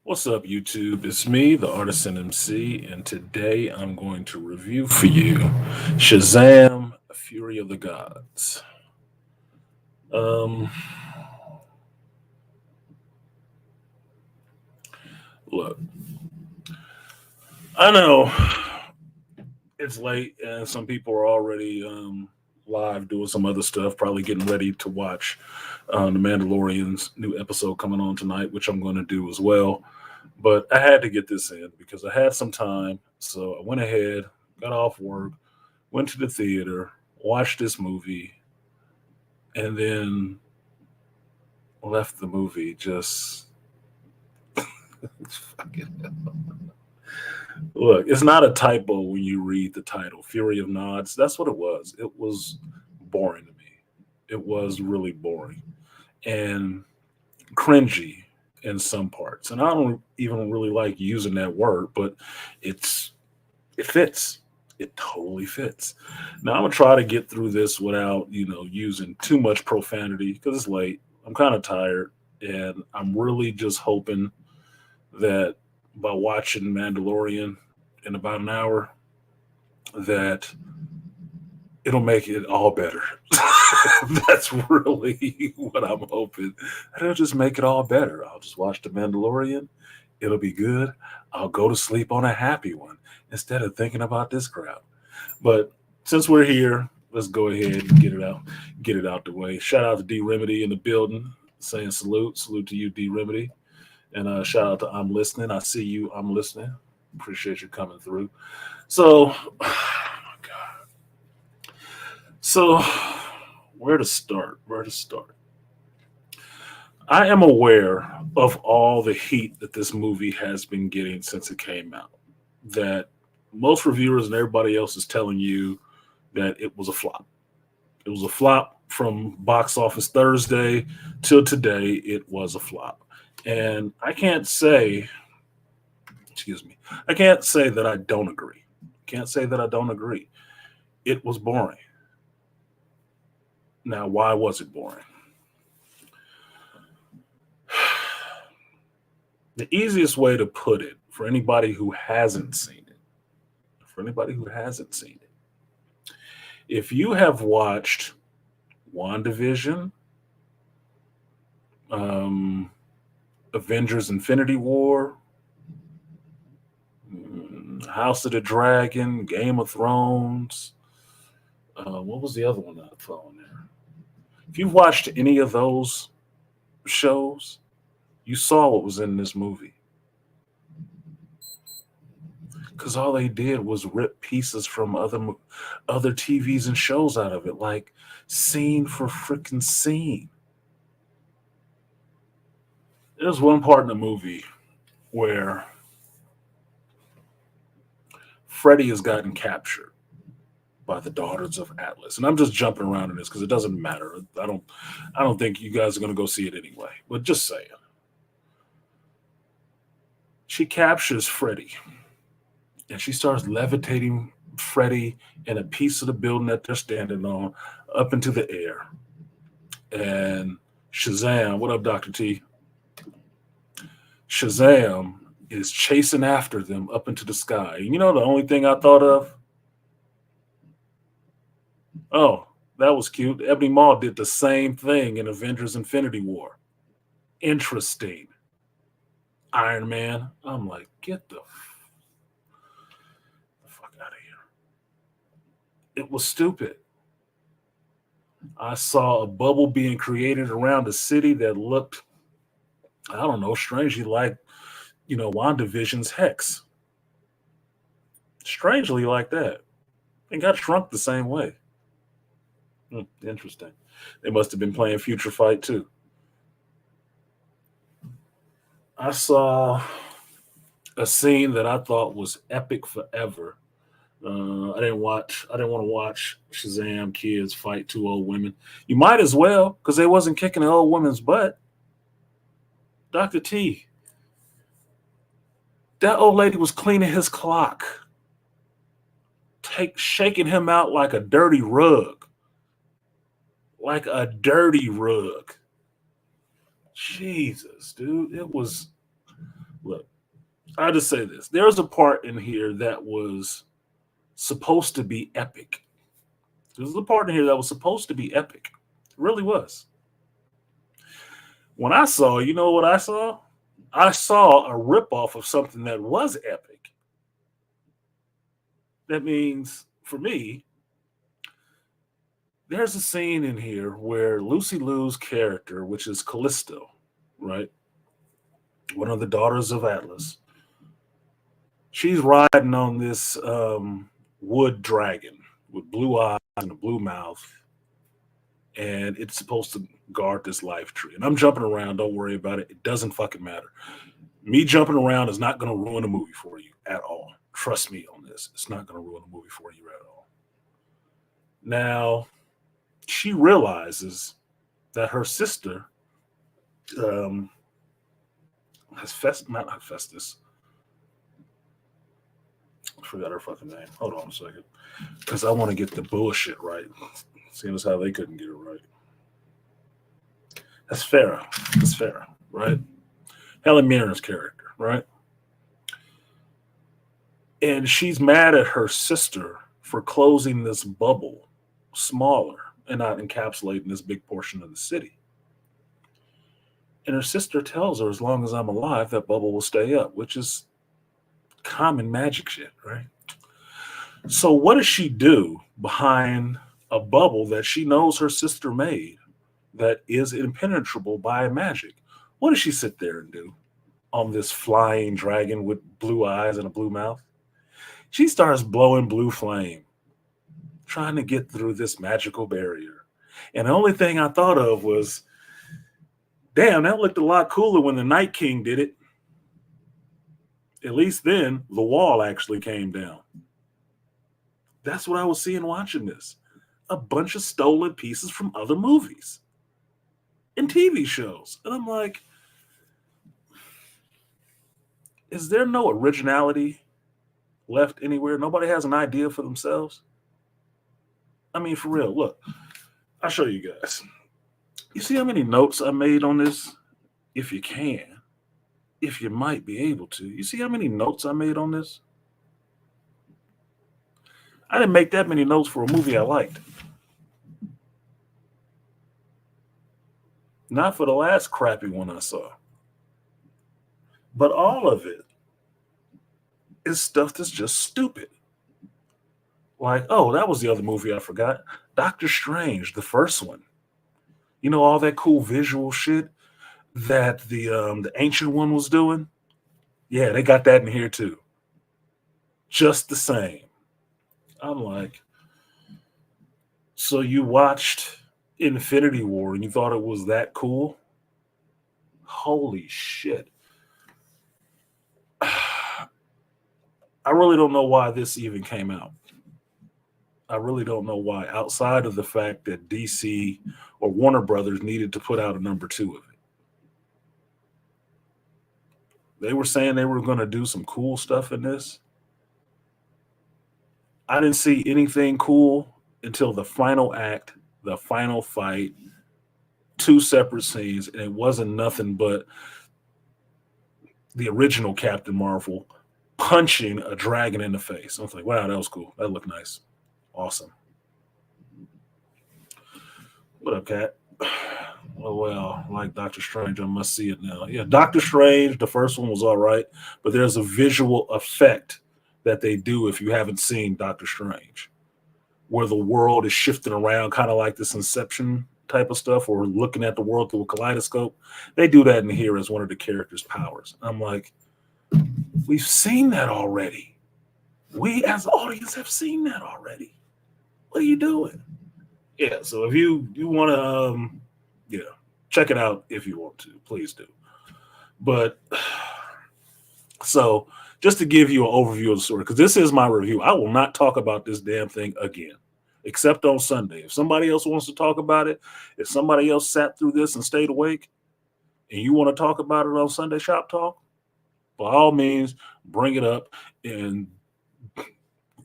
What's up, YouTube? It's me, the Artisan MC, and today I'm going to review for you Shazam: Fury of the Gods. Um, Look, I know it's late, and some people are already live doing some other stuff, probably getting ready to watch the Mandalorian's new episode coming on tonight, which I'm going to do as well. But I had to get this in because I had some time, so I went ahead, got off work, went to the theater, watched this movie, and then left the movie just look. It's not a typo when you read the title, Fury of Nods. That's what it was. It was boring to me. It was really boring and cringy in some parts. And I don't even really like using that word, but it fits. It totally fits. Now I'm gonna try to get through this without using too much profanity because it's late. I'm kind of tired, and I'm really just hoping that by watching Mandalorian in about an hour, that it'll make it all better. That's really what I'm hoping. It'll just make it all better. I'll just watch the Mandalorian. It'll be good. I'll go to sleep on a happy one instead of thinking about this crap. But since we're here, let's go ahead and get it out the way. Shout out to D Remedy in the building, saying salute to you, D Remedy, and shout out to I'm listening. I see you. I'm listening. Appreciate you coming through. So, so where to start? Where to start? I am aware of all the heat that this movie has been getting since it came out. That most reviewers and everybody else is telling you that it was a flop. It was a flop from box office Thursday till today. It was a flop. And I can't say, excuse me, I can't say that I don't agree. Can't say that I don't agree. It was boring. Now, why was it boring? The easiest way to put it for anybody who hasn't seen it, for anybody who hasn't seen it, if you have watched WandaVision, um, Avengers Infinity War, House of the Dragon, Game of Thrones, what was the other one I throw in there? If you've watched any of those shows, you saw what was in this movie. Because all they did was rip pieces from other TVs and shows out of it, like scene for freaking scene. There's one part in the movie where Freddy has gotten captured by the Daughters of Atlas, and I'm just jumping around in this because it doesn't matter. I don't think you guys are going to go see it anyway. But just saying, she captures Freddy, and she starts levitating Freddy and a piece of the building that they're standing on up into the air. And Shazam, what up, Dr. T? Shazam is chasing after them up into the sky. And you know the only thing I thought of? Oh, that was cute. Ebony Maw did the same thing in Avengers Infinity War. Interesting. Iron Man. I'm like, get the fuck out of here. It was stupid. I saw a bubble being created around a city that looked, I don't know, strangely like, WandaVision's Hex. Strangely like that. And got shrunk the same way. Interesting. They must have been playing Future Fight too. I saw a scene that I thought was epic forever. I didn't want to watch Shazam kids fight two old women. You might as well, because they wasn't kicking the old woman's butt. Dr. T, that old lady was cleaning his clock, shaking him out like a dirty rug. Like a dirty rug. Jesus, dude. It was, look, I'll just say this. There's a part in here that was supposed to be epic. There's a part in here that was supposed to be epic. It really was. When I saw, you know what I saw? I saw a ripoff of something that was epic. That means, for me, there's a scene in here where Lucy Liu's character, which is Callisto, right? One of the daughters of Atlas, she's riding on this wood dragon with blue eyes and a blue mouth, and it's supposed to guard this life tree. And I'm jumping around. Don't worry about it. It doesn't fucking matter. Me jumping around is not going to ruin a movie for you at all. Trust me on this. It's not going to ruin a movie for you at all. Now, she realizes that her sister not Hephaestus. I forgot her fucking name. Hold on a second. Because I want to get the bullshit right. Seeing as how they couldn't get it right. That's Farah. That's Farah, right? Helen Mirren's character, right? And she's mad at her sister for closing this bubble smaller and not encapsulating this big portion of the city. And her sister tells her, as long as I'm alive, that bubble will stay up, which is common magic shit, right? So what does she do behind a bubble that she knows her sister made that is impenetrable by magic? What does she sit there and do on this flying dragon with blue eyes and a blue mouth? She starts blowing blue flame, trying to get through this magical barrier. And the only thing I thought of was, damn, that looked a lot cooler when the Night King did it. At least then, the wall actually came down. That's what I was seeing watching this. A bunch of stolen pieces from other movies and TV shows. And I'm like, is there no originality left anywhere? Nobody has an idea for themselves? I mean, for real, look, I'll show you guys. You see how many notes I made on this? If you can, if you might be able to. You see how many notes I made on this? I didn't make that many notes for a movie I liked. Not for the last crappy one I saw. But all of it is stuff that's just stupid. Like, oh, that was the other movie I forgot. Doctor Strange, the first one. You know, all that cool visual shit that the ancient one was doing? Yeah, they got that in here too. Just the same. I'm like, so you watched Infinity War and you thought it was that cool? Holy shit. I really don't know why this even came out. I really don't know why, outside of the fact that DC or Warner Brothers needed to put out a number 2 of it. They were saying they were going to do some cool stuff in this. I didn't see anything cool until the final act, the final fight, 2 separate scenes, and it wasn't nothing but the original Captain Marvel punching a dragon in the face. I was like, wow, that was cool. That looked nice. Awesome. What up, Cat? Oh, well, like Doctor Strange, I must see it now. Yeah, Doctor Strange, the first one was all right, but there's a visual effect that they do if you haven't seen Doctor Strange, where the world is shifting around, kind of like this Inception type of stuff, or looking at the world through a kaleidoscope. They do that in here as one of the characters' powers. I'm like, we've seen that already. We as the audience have seen that already. What are you doing? Yeah, so if you want to, check it out if you want to. Please do. But so just to give you an overview of the story, because this is my review, I will not talk about this damn thing again, except on Sunday. If somebody else wants to talk about it, if somebody else sat through this and stayed awake, and you want to talk about it on Sunday Shop Talk, by all means, bring it up and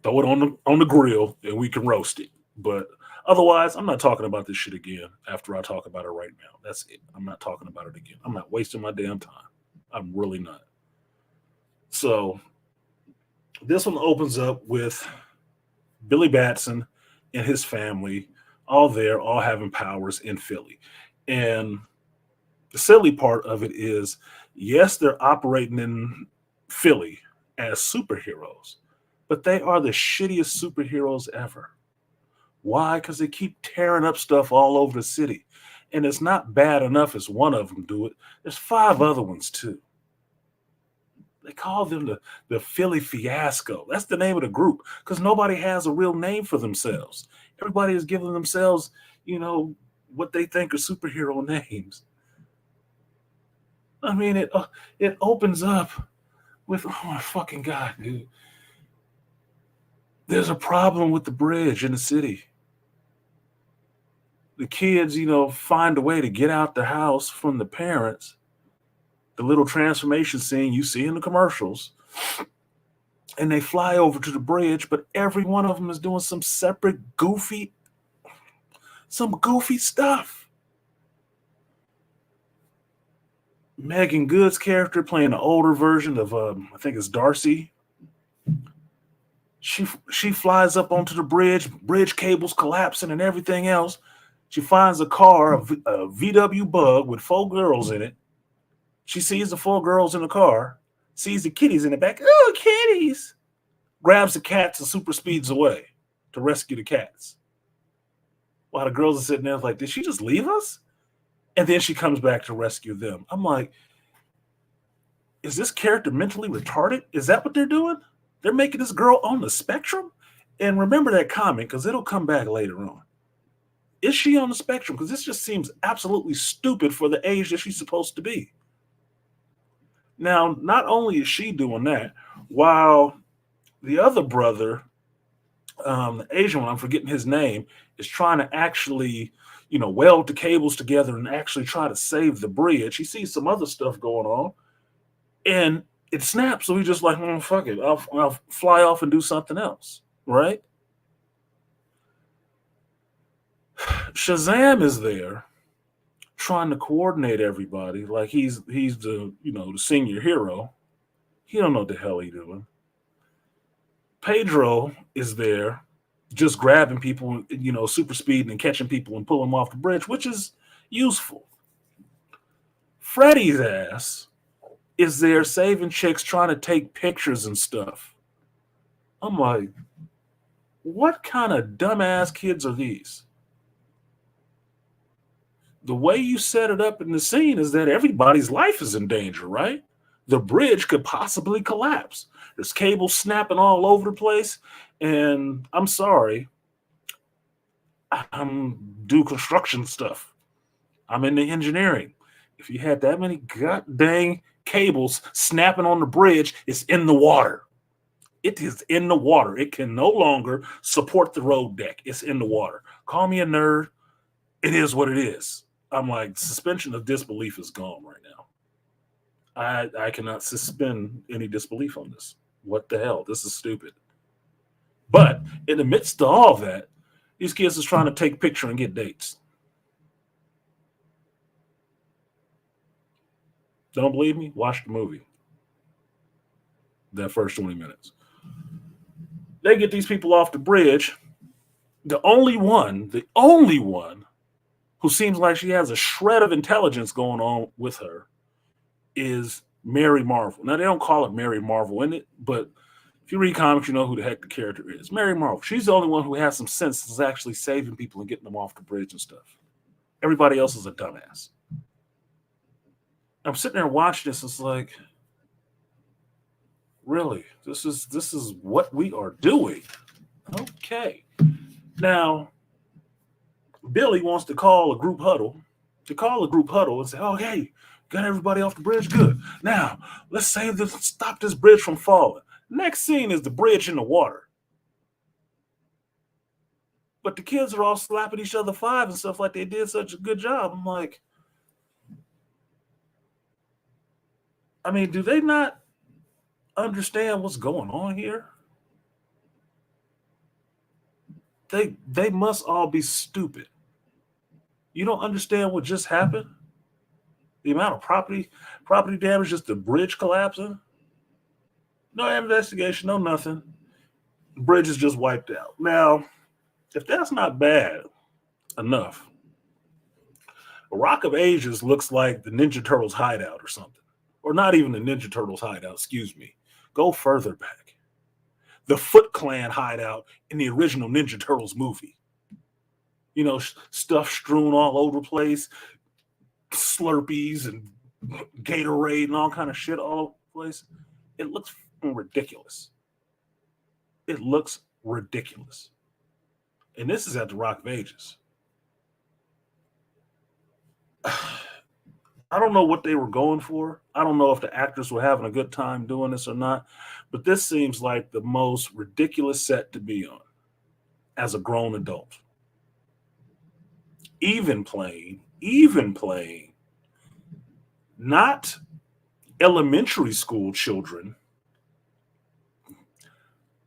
throw it on the grill, and we can roast it. But otherwise, I'm not talking about this shit again after I talk about it right now. That's it. I'm not talking about it again. I'm not wasting my damn time. I'm really not. So this one opens up with Billy Batson and his family all there, all having powers in Philly. And the silly part of it is, yes, they're operating in Philly as superheroes, but they are the shittiest superheroes ever. Why? Because they keep tearing up stuff all over the city. And it's not bad enough as one of them do it. There's five other ones too. They call them the Philly Fiasco. That's the name of the group because nobody has a real name for themselves. Everybody is giving themselves, what they think are superhero names. I mean, it opens up with, oh my fucking God, dude. There's a problem with the bridge in the city. The kids, find a way to get out the house from the parents. The little transformation scene you see in the commercials. And they fly over to the bridge, but every one of them is doing some separate goofy stuff. Megan Good's character playing the older version of, I think it's Darcy. She flies up onto the bridge cables collapsing and everything else. She finds a car, a VW Bug with 4 girls in it. She sees the 4 girls in the car, sees the kitties in the back. Oh, kitties! Grabs the cats and super speeds away to rescue the cats. While the girls are sitting there like, did she just leave us? And then she comes back to rescue them. I'm like, is this character mentally retarded? Is that what they're doing? They're making this girl on the spectrum? And remember that comment, because it'll come back later on. Is she on the spectrum? Because this just seems absolutely stupid for the age that she's supposed to be. Now, not only is she doing that, while the other brother, the Asian one, I'm forgetting his name, is trying to actually, weld the cables together and actually try to save the bridge. He sees some other stuff going on, and it snaps. So he's just like, fuck it. I'll fly off and do something else, right? Shazam is there trying to coordinate everybody like he's the the senior hero. He don't know what the hell he's doing. Pedro is there just grabbing people, super speeding and catching people and pulling them off the bridge, which is useful. Freddy's ass is there saving chicks, trying to take pictures and stuff. I'm like, what kind of dumbass kids are these? The way you set it up in the scene is that everybody's life is in danger, right? The bridge could possibly collapse. There's cables snapping all over the place. And I'm sorry, I'm do construction stuff. I'm in the engineering. If you had that many god dang cables snapping on the bridge, it's in the water. It is in the water. It can no longer support the road deck. It's in the water. Call me a nerd. It is what it is. I'm like, suspension of disbelief is gone right now. I cannot suspend any disbelief on this. What the hell? This is stupid. But in the midst of all of that, these kids is trying to take picture and get dates. Don't believe me? Watch the movie. That first 20 minutes. They get these people off the bridge. The only one who seems like she has a shred of intelligence going on with her is Mary Marvel. Now, they don't call it Mary Marvel in it, but if you read comics, you know who the heck the character is. Mary Marvel. She's the only one who has some sense, is actually saving people and getting them off the bridge and stuff. Everybody else is a dumbass. I'm sitting there watching this. It's like, really? This is what we are doing. Okay. Now, Billy wants to call a group huddle. And say, oh, hey, got everybody off the bridge? Good. Now, let's stop this bridge from falling. Next scene is the bridge in the water. But the kids are all slapping each other 5 and stuff like they did such a good job. I'm like, I mean, do they not understand what's going on here? They must all be stupid. You don't understand what just happened? The amount of property damage, just the bridge collapsing? No investigation, no nothing. Bridge is just wiped out. Now, if that's not bad enough, Rock of Ages looks like the Ninja Turtles hideout or something. Or not even the Ninja Turtles hideout, excuse me. Go further back. The Foot Clan hideout in the original Ninja Turtles movie. You know, stuff strewn all over the place, Slurpees and Gatorade and all kind of shit all over the place. It looks ridiculous. It looks ridiculous. And this is at the Rock of Ages. I don't know what they were going for. I don't know if the actors were having a good time doing this or not, but this seems like the most ridiculous set to be on as a grown adult. Even playing, not elementary school children,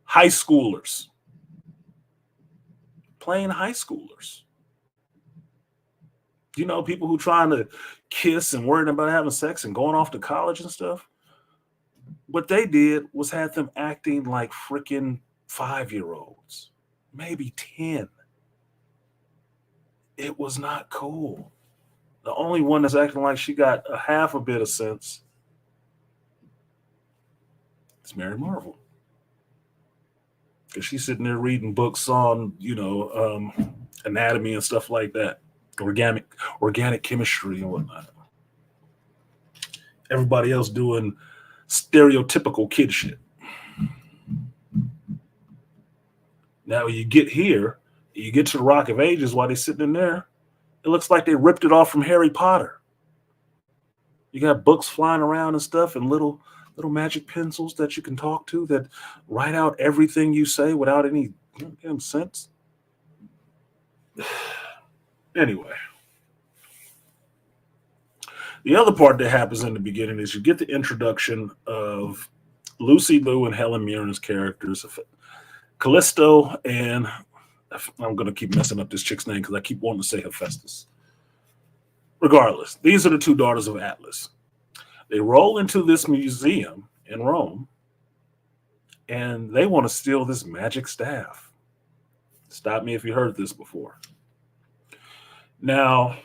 high schoolers, playing high schoolers. You know, people who trying to kiss and worrying about having sex and going off to college and stuff. What they did was had them acting like freaking 5-year-olds, maybe 10. It was not cool. The only one that's acting like she got a half a bit of sense is Mary Marvel. Because she's sitting there reading books on, anatomy and stuff like that. Organic chemistry and whatnot. Everybody else doing stereotypical kid shit. Now you get here, you get to the Rock of Ages while they're sitting in there, it looks like they ripped it off from Harry Potter. You got books flying around and stuff and little magic pencils that you can talk to that write out everything you say without any sense. Anyway. The other part that happens in the beginning is you get the introduction of Lucy Liu and Helen Mirren's characters, Callisto, and I'm going to keep messing up this chick's name because I keep wanting to say Hephaestus. Regardless, these are the two daughters of Atlas. They roll into this museum in Rome, and they want to steal this magic staff. Stop me if you heard this before. Now,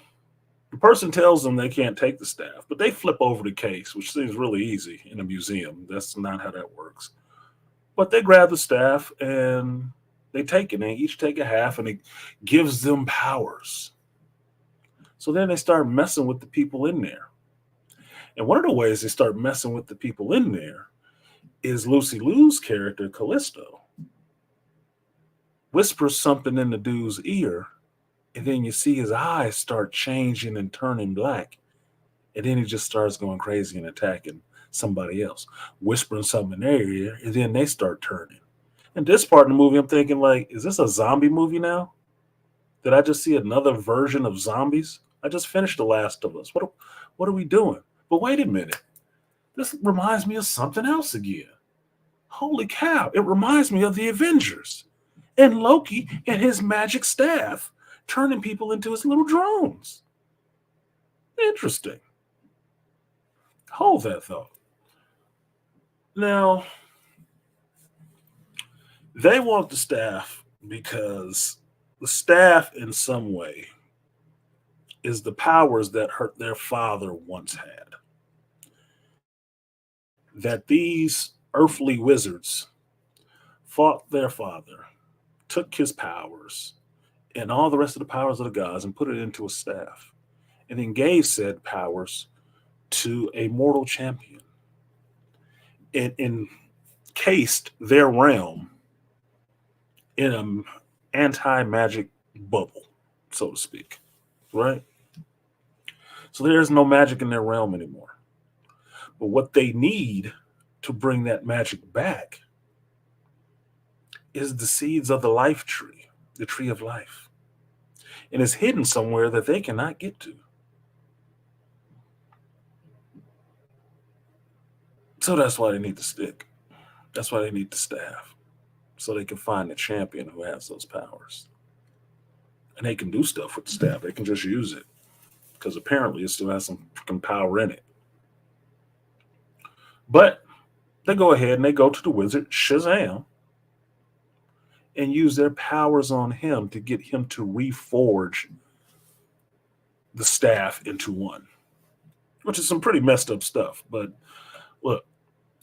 the person tells them they can't take the staff, but they flip over the case, which seems really easy in a museum. That's not how that works. But they grab the staff and they take it. And they each take a half, and it gives them powers. So then they start messing with the people in there. And one of the ways they start messing with the people in there is Lucy Liu's character, Callisto, whispers something in the dude's ear. And then you see his eyes start changing and turning black. And then he just starts going crazy and attacking somebody else, whispering something in their ear, and then they start turning. And this part of the movie, I'm thinking, like, is this a zombie movie now? Did I just see another version of zombies? I just finished The Last of Us. What are we doing? But wait a minute. This reminds me of something else again. Holy cow. It reminds me of the Avengers. And Loki and his magic staff turning people into his little drones. Interesting. Hold that thought. Now, they want the staff because the staff, in some way, is the powers that their father once had. That these earthly wizards fought their father, took his powers, and all the rest of the powers of the gods and put it into a staff, and then gave said powers to a mortal champion and encased their realm in an anti-magic bubble, so to speak, right? So there's no magic in their realm anymore. But what they need to bring that magic back is the seeds of the life tree, the tree of life. And it's hidden somewhere that they cannot get to. So that's why they need the stick. That's why they need the staff. So they can find the champion who has those powers. And they can do stuff with the staff. They can just use it. Because apparently it still has some freaking power in it. But They go ahead and they go to the wizard Shazam and use their powers on him to get him to reforge the staff into one, which is some pretty messed up stuff. But look,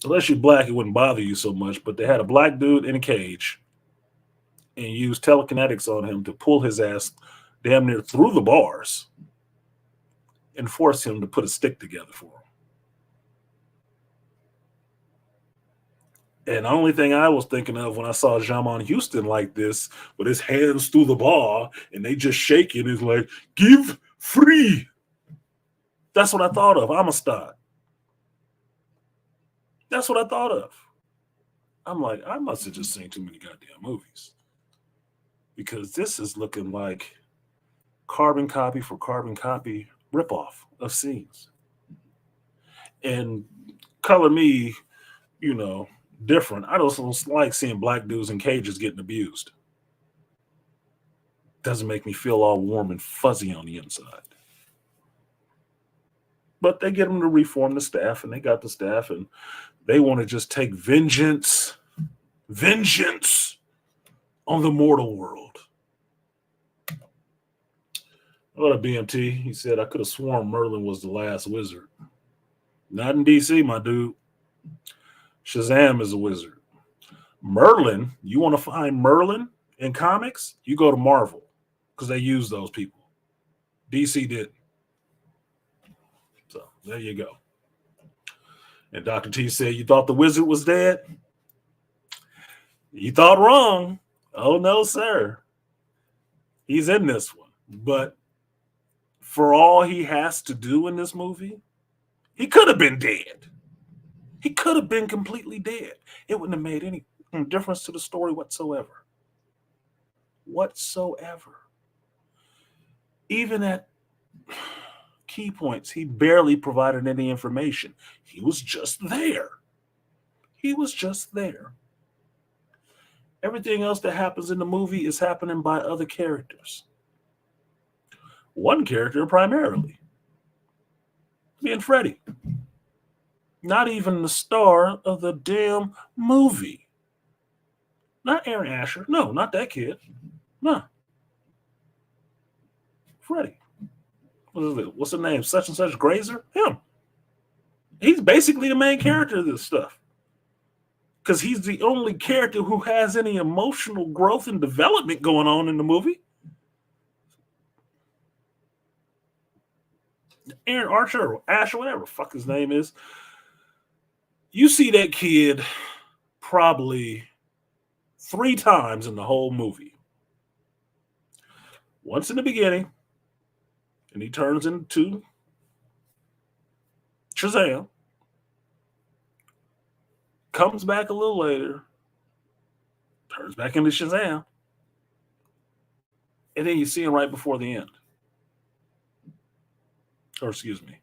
unless you're black, it wouldn't bother you so much. But they had a black dude in a cage and used telekinetics on him to pull his ass damn near through the bars and force him to put a stick together for him. And the only thing I was thinking of when I saw Jamon Houston like this, with his hands through the bar and they just shaking, is like, give free. That's what I thought of. Amistad. That's what I thought of. I'm like, I must have just seen too many goddamn movies. Because this is looking like carbon copy for carbon copy ripoff of scenes. And color me, different. I don't like seeing black dudes in cages getting abused. Doesn't make me feel all warm and fuzzy on the inside. But they get them to reform the staff, and they got the staff, and they want to just take vengeance on the mortal world. What up, BMT? He said, I could have sworn Merlin was the last wizard. Not in DC, my dude. Shazam is a wizard. Merlin, you want to find Merlin in comics? You go to Marvel, because they use those people. DC didn't. So there you go. And Dr. T said, you thought the wizard was dead? You thought wrong. Oh, no, sir. He's in this one. But for all he has to do in this movie, he could have been dead. He could have been completely dead. It wouldn't have made any difference to the story whatsoever. Even at key points, he barely provided any information. He was just there. Everything else that happens in the movie is happening by other characters. One character primarily, being Freddy. Not even the star of the damn movie. Not Aaron Asher. No, not that kid. No. Freddy. What's the name? Such and such Grazer? Him. He's basically the main character of this stuff. Because he's the only character who has any emotional growth and development going on in the movie. Aaron Archer or Asher, whatever the fuck his name is. You see that kid probably 3 times in the whole movie. Once in the beginning, and he turns into Shazam. Comes back a little later, turns back into Shazam, and then you see him right before the end. Or excuse me,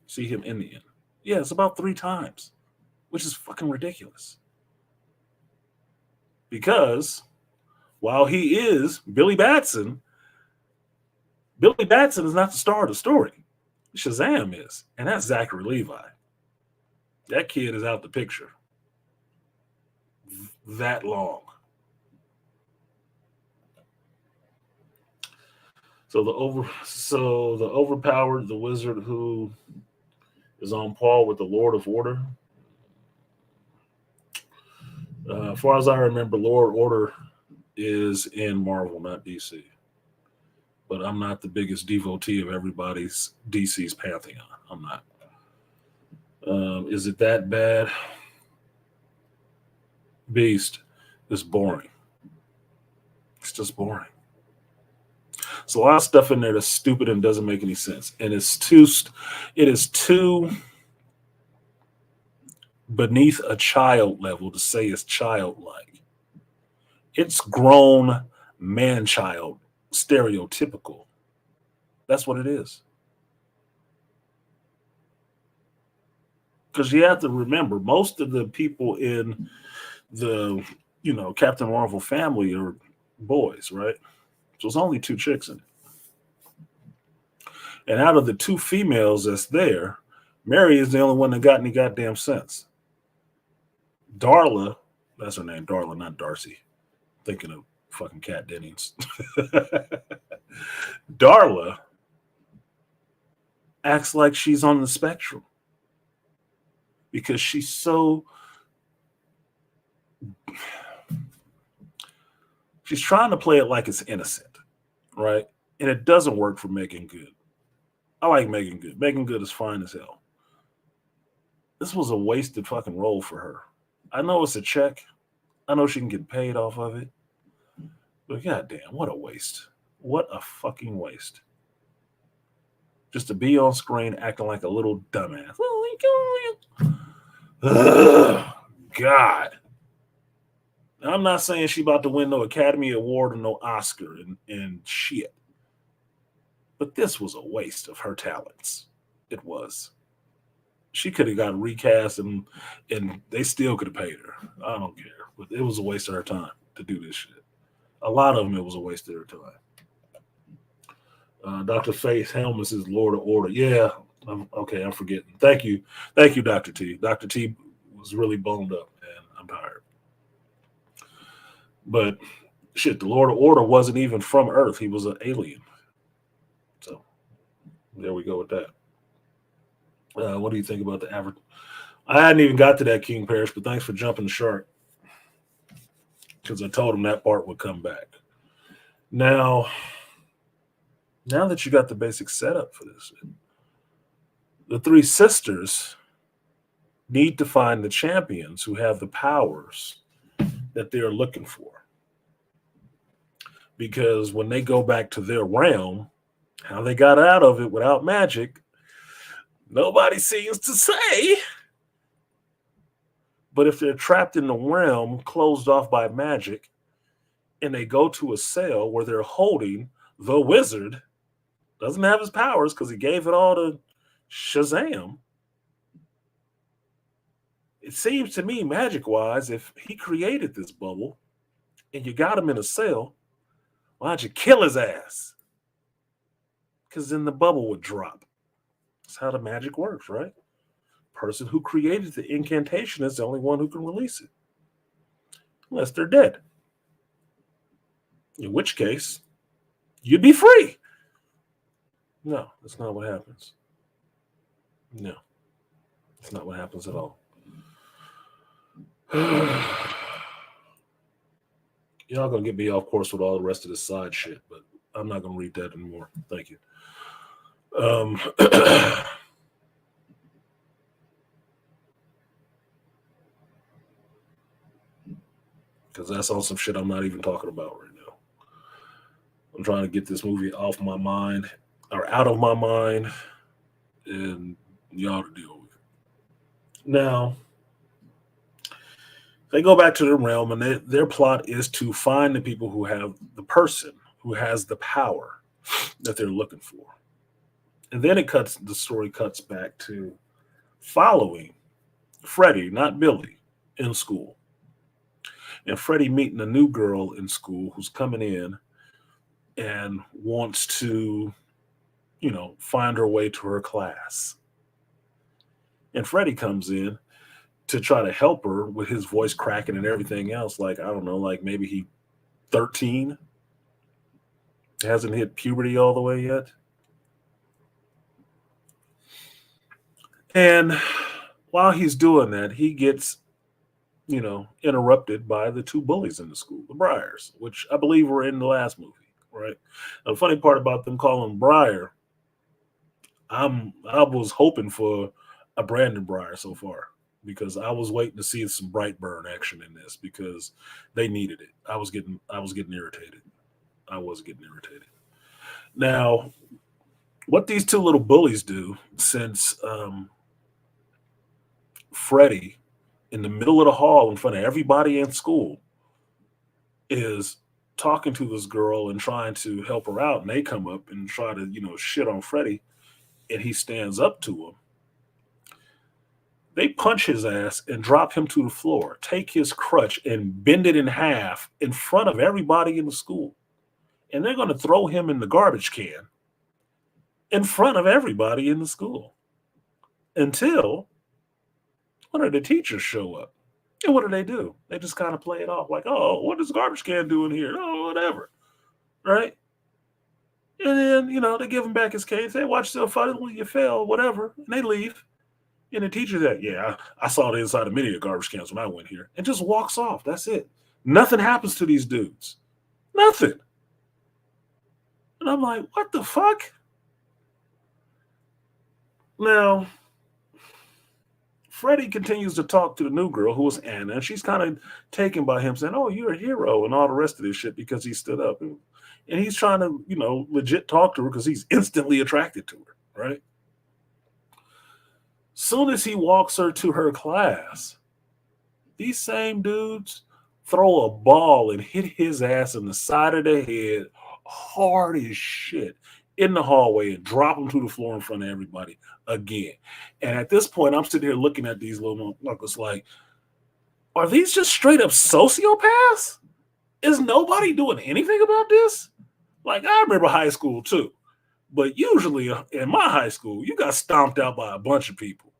see him in the end. Yeah, it's about 3 times, which is fucking ridiculous. Because while he is Billy Batson is not the star of the story. Shazam is, and that's Zachary Levi. That kid is out the picture that long. So the overpowered, the wizard who is on par with the Lord of Order. As far as I remember, Lord Order is in Marvel, not DC. But I'm not the biggest devotee of everybody's DC's pantheon. I'm not. Is it that bad? Beast is boring. It's just boring. There's a lot of stuff in there that's stupid and doesn't make any sense. And it is too beneath a child level to say it's childlike. It's grown man-child, stereotypical. That's what it is. Because you have to remember, most of the people in the, Captain Marvel family are boys, right? So there's only 2 chicks in it. And out of the 2 females that's there, Mary is the only one that got any goddamn sense. Darla, that's her name, Darla, not Darcy. Thinking of fucking Cat Dennings. Darla acts like she's on the spectrum because she's trying to play it like it's innocent, right? And it doesn't work for Megan Good. I like Megan Good. Megan Good is fine as hell. This was a wasted fucking role for her. I know it's a check. I know she can get paid off of it. But goddamn, what a waste. What a fucking waste. Just to be on screen acting like a little dumbass. Ugh, God. Now, I'm not saying she about to win no Academy Award or no Oscar and shit. But this was a waste of her talents. It was. She could have got recast and they still could have paid her. I don't care. But it was a waste of her time to do this shit. A lot of them, it was a waste of her time. Dr. Faith Helmus is Lord of Order. Yeah, I'm forgetting. Thank you, Dr. T. Dr. T was really boned up, and I'm tired. But shit, the Lord of Order wasn't even from Earth. He was an alien. So there we go with that. What do you think about the average? I hadn't even got to that, King Parrish, but thanks for jumping the shark. Because I told him that part would come back. Now that you got the basic setup for this, the three sisters need to find the champions who have the powers that they're looking for. Because when they go back to their realm, how they got out of it without magic, nobody seems to say. But if they're trapped in the realm, closed off by magic, and they go to a cell where they're holding the wizard, doesn't have his powers because he gave it all to SHAZAM. It seems to me, magic-wise, if he created this bubble and you got him in a cell, why'd you kill his ass? Because then the bubble would drop. That's how the magic works, right? Person who created the incantation is the only one who can release it. Unless they're dead. In which case, you'd be free. No, that's not what happens. No, that's not what happens at all. Y'all gonna get me off course with all the rest of the side shit, but I'm not gonna read that anymore. Thank you. Because that's on some shit I'm not even talking about right now. I'm trying to get this movie off my mind or out of my mind and y'all to deal with it. Now, they go back to the realm and their plot is to find the people who have the person who has the power that they're looking for. And then the story cuts back to following Freddie, not Billy, in school. And Freddie meeting a new girl in school who's coming in and wants to, find her way to her class. And Freddie comes in to try to help her with his voice cracking and everything else. Like, I don't know, like maybe he 13, hasn't hit puberty all the way yet. And while he's doing that, he gets, interrupted by the two bullies in the school, the Briars, which I believe were in the last movie, right? The funny part about them calling Briar, I was hoping for a Brandon Briar so far because I was waiting to see some Brightburn action in this because they needed it. I was getting irritated. Now, what these two little bullies do, since Freddie, in the middle of the hall in front of everybody in school, is talking to this girl and trying to help her out, and they come up and try to, shit on Freddie, and he stands up to them. They punch his ass and drop him to the floor, take his crutch and bend it in half in front of everybody in the school. And they're going to throw him in the garbage can in front of everybody in the school until one of the teachers show up. And what do? They just kind of play it off like, oh, what does garbage can do in here? Oh, whatever. Right? And then, they give him back his case. Hey, watch yourself finally, you fail, whatever. And they leave. And the teacher that, yeah, I saw the inside of many of garbage cans when I went here. And just walks off. That's it. Nothing happens to these dudes. Nothing. And I'm like, what the fuck? Now, Freddie continues to talk to the new girl who was Anna, and she's kind of taken by him saying, oh, you're a hero and all the rest of this shit because he stood up. And he's trying to, legit talk to her because he's instantly attracted to her, right? Soon as he walks her to her class, these same dudes throw a ball and hit his ass in the side of the head hard as shit in the hallway and drop him to the floor in front of everybody again. And at this point, I'm sitting here looking at these little motherfuckers like, are these just straight up sociopaths? Is nobody doing anything about this? Like, I remember high school too. But usually in my high school, you got stomped out by a bunch of people.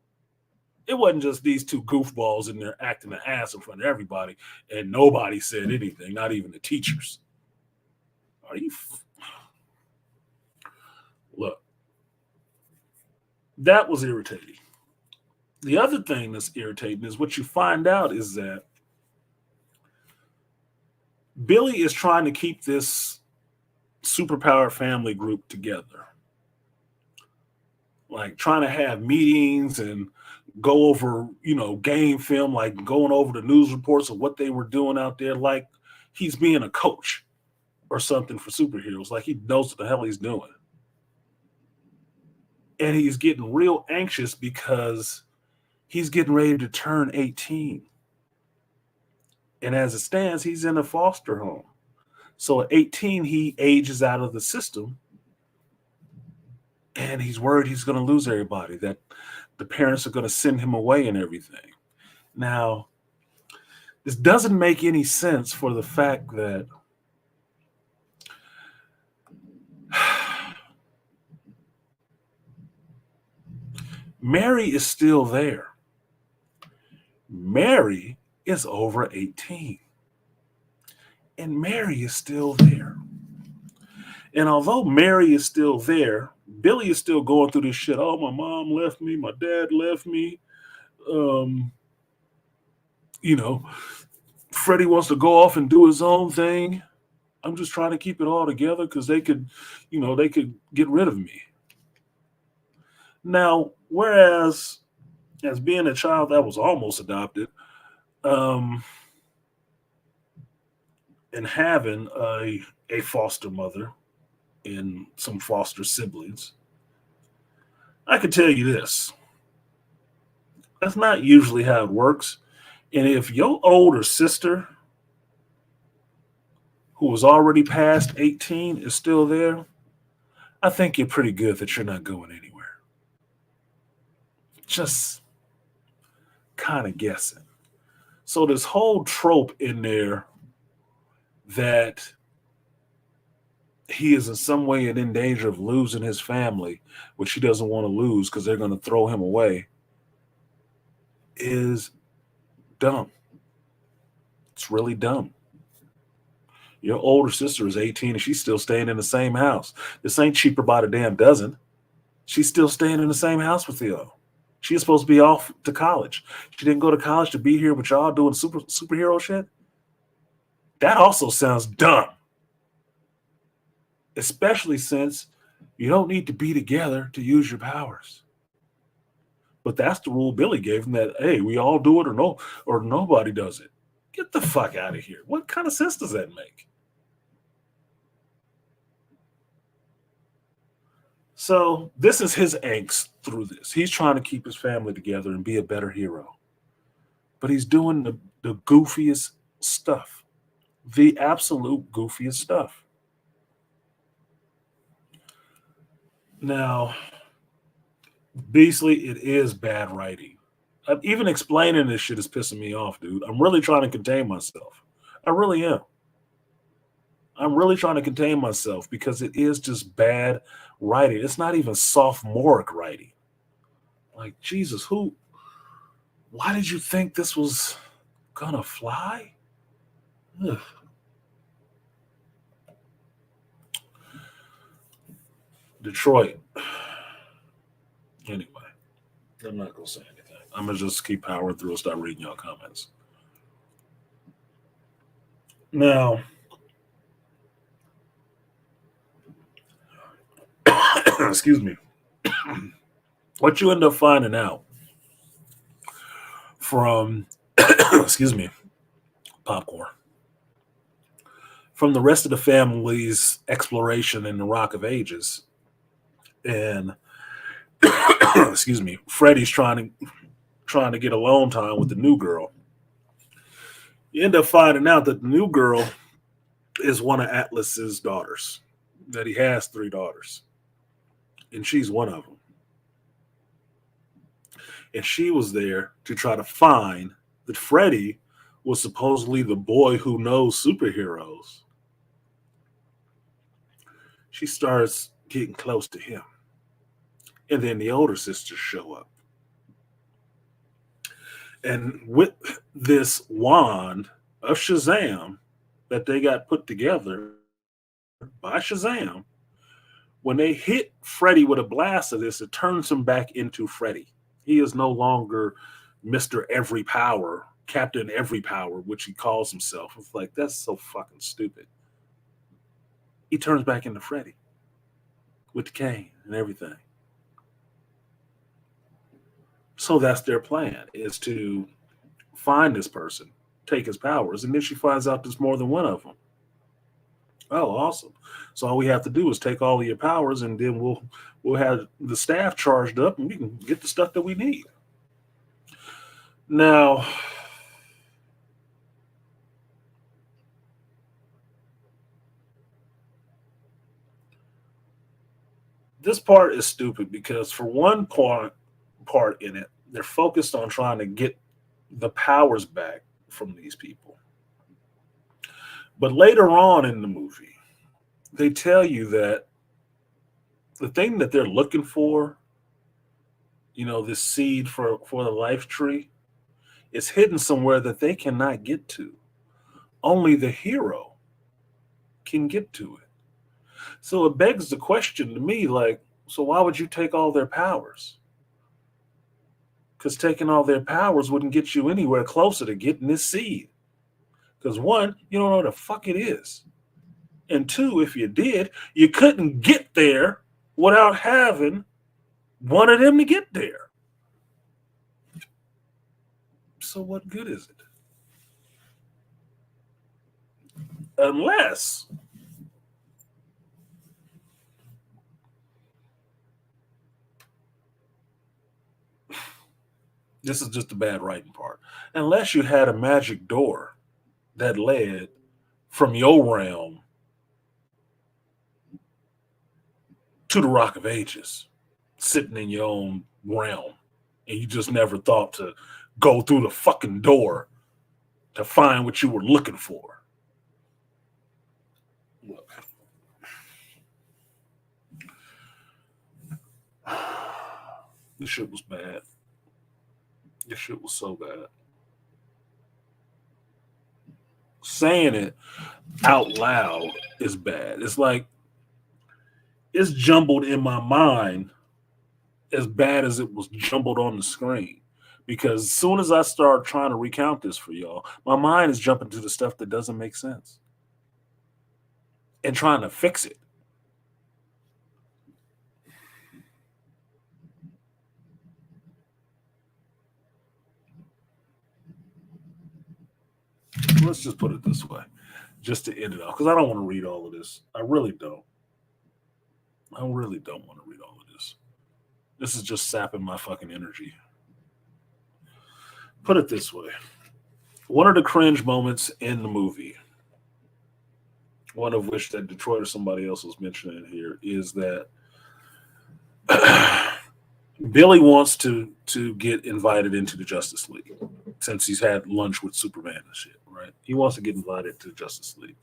It wasn't just these two goofballs in there acting an ass in front of everybody, and nobody said anything, not even the teachers. Are you? Look, that was irritating. The other thing that's irritating is what you find out is that Billy is trying to keep this superpower family group together. Like trying to have meetings and go over, game film, like going over the news reports of what they were doing out there, like he's being a coach or something for superheroes, like he knows what the hell he's doing. And he's getting real anxious because he's getting ready to turn 18. And as it stands, he's in a foster home. So at 18, he ages out of the system. And he's worried he's going to lose everybody, that the parents are going to send him away and everything. Now, this doesn't make any sense for the fact that Mary is still there. Mary is over 18. And Mary is still there. And although Mary is still there, Billy is still going through this shit. Oh, my mom left me. My dad left me. Freddie wants to go off and do his own thing. I'm just trying to keep it all together because they could get rid of me. Now, whereas as being a child that was almost adopted, and having a foster mother and some foster siblings, I can tell you this. That's not usually how it works. And if your older sister, who was already past 18, is still there, I think you're pretty good that you're not going anywhere. Just kind of guessing. So this whole trope in there that he is in some way in danger of losing his family, which he doesn't want to lose because they're going to throw him away, is dumb. It's really dumb. Your older sister is 18 and she's still staying in the same house. This ain't cheaper by the damn dozen. She's still staying in the same house with you. She's supposed to be off to college. She didn't go to college to be here with y'all doing superhero shit. That also sounds dumb. Especially since you don't need to be together to use your powers. But that's the rule Billy gave him, that, hey, we all do it or nobody does it. Get the fuck out of here. What kind of sense does that make? So this is his angst through this. He's trying to keep his family together and be a better hero. But he's doing the goofiest stuff. The absolute goofiest stuff. Now, Beasley, it is bad writing. Even explaining this shit is pissing me off, dude. I'm really trying to contain myself. I really am. I'm really trying to contain myself because it is just bad writing. It's not even sophomoric writing. Like, Jesus, why did you think this was gonna fly? Ugh. Detroit. Anyway, I'm not gonna say anything. I'm gonna just keep powering through and start reading y'all comments. Now, excuse me. What you end up finding out from, excuse me, popcorn, from the rest of the family's exploration in the Rock of Ages, and excuse me, Freddie's trying to get alone time with the new girl. You end up finding out that the new girl is one of Atlas's daughters. That he has three daughters, and she's one of them. And she was there to try to find that Freddie was supposedly the boy who knows superheroes. She starts getting close to him. And then the older sisters show up. And with this wand of Shazam that they got put together by Shazam, when they hit Freddy with a blast of this, it turns him back into Freddy. He is no longer Mr. Every Power, Captain Every Power, which he calls himself. It's like, that's so fucking stupid. He turns back into Freddy with the cane and everything. So that's their plan, is to find this person, take his powers, and then she finds out there's more than one of them. Oh, awesome. So all we have to do is take all of your powers, and then we'll have the staff charged up, and we can get the stuff that we need. Now, this part is stupid because for one part in it, they're focused on trying to get the powers back from these people. But later on in the movie, they tell you that the thing that they're looking for, this seed for the life tree, is hidden somewhere that they cannot get to. Only the hero can get to it. So it begs the question to me, like, so why would you take all their powers? Because taking all their powers wouldn't get you anywhere closer to getting this seed. Because one, you don't know what the fuck it is. And two, if you did, you couldn't get there without having one of them to get there. So what good is it? Unless this is just the bad writing part. Unless you had a magic door that led from your realm to the Rock of Ages, sitting in your own realm, and you just never thought to go through the fucking door to find what you were looking for. Look. This shit was bad. This shit was so bad. Saying it out loud is bad. It's like, it's jumbled in my mind as bad as it was jumbled on the screen. Because as soon as I start trying to recount this for y'all, my mind is jumping to the stuff that doesn't make sense and trying to fix it. Let's just put it this way, just to end it off, because I don't want to read all of this. I really don't. I really don't want to read all of this. This is just sapping my fucking energy. Put it this way. One of the cringe moments in the movie, one of which that Detroit or somebody else was mentioning here, is that Billy wants to get invited into the Justice League since he's had lunch with Superman and shit, right? He wants to get invited to the Justice League.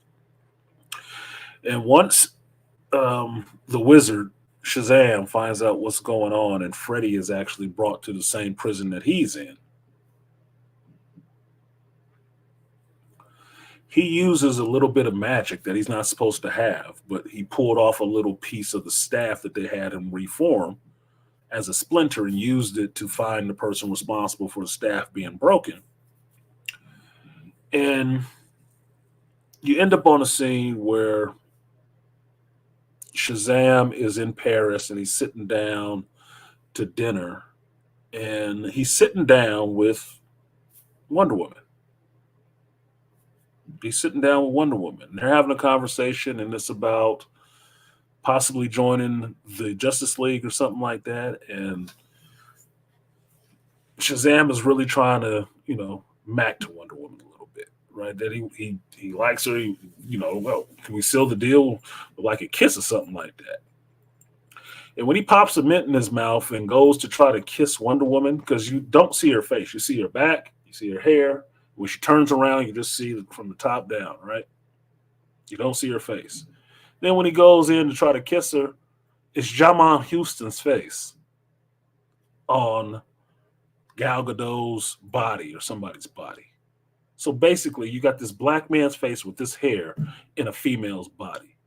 And once the wizard, Shazam, finds out what's going on and Freddy is actually brought to the same prison that he's in, He uses a little bit of magic that he's not supposed to have, but he pulled off a little piece of the staff that they had him reform as a splinter and used it to find the person responsible for the staff being broken. And you end up on a scene where Shazam is in Paris and he's sitting down to dinner, and he's sitting down with Wonder Woman. He's sitting down with Wonder Woman. And they're having a conversation, and it's about possibly joining the Justice League or something like that. And Shazam is really trying to, mac to Wonder Woman a little bit, right? That he likes her. Well, can we seal the deal with like a kiss or something like that? And when he pops a mint in his mouth and goes to try to kiss Wonder Woman, because you don't see her face, you see her back, you see her hair. When she turns around, you just see from the top down, right? You don't see her face. Then when he goes in to try to kiss her, it's Jamal Houston's face on Gal Gadot's body or somebody's body. So basically, you got this black man's face with this hair in a female's body.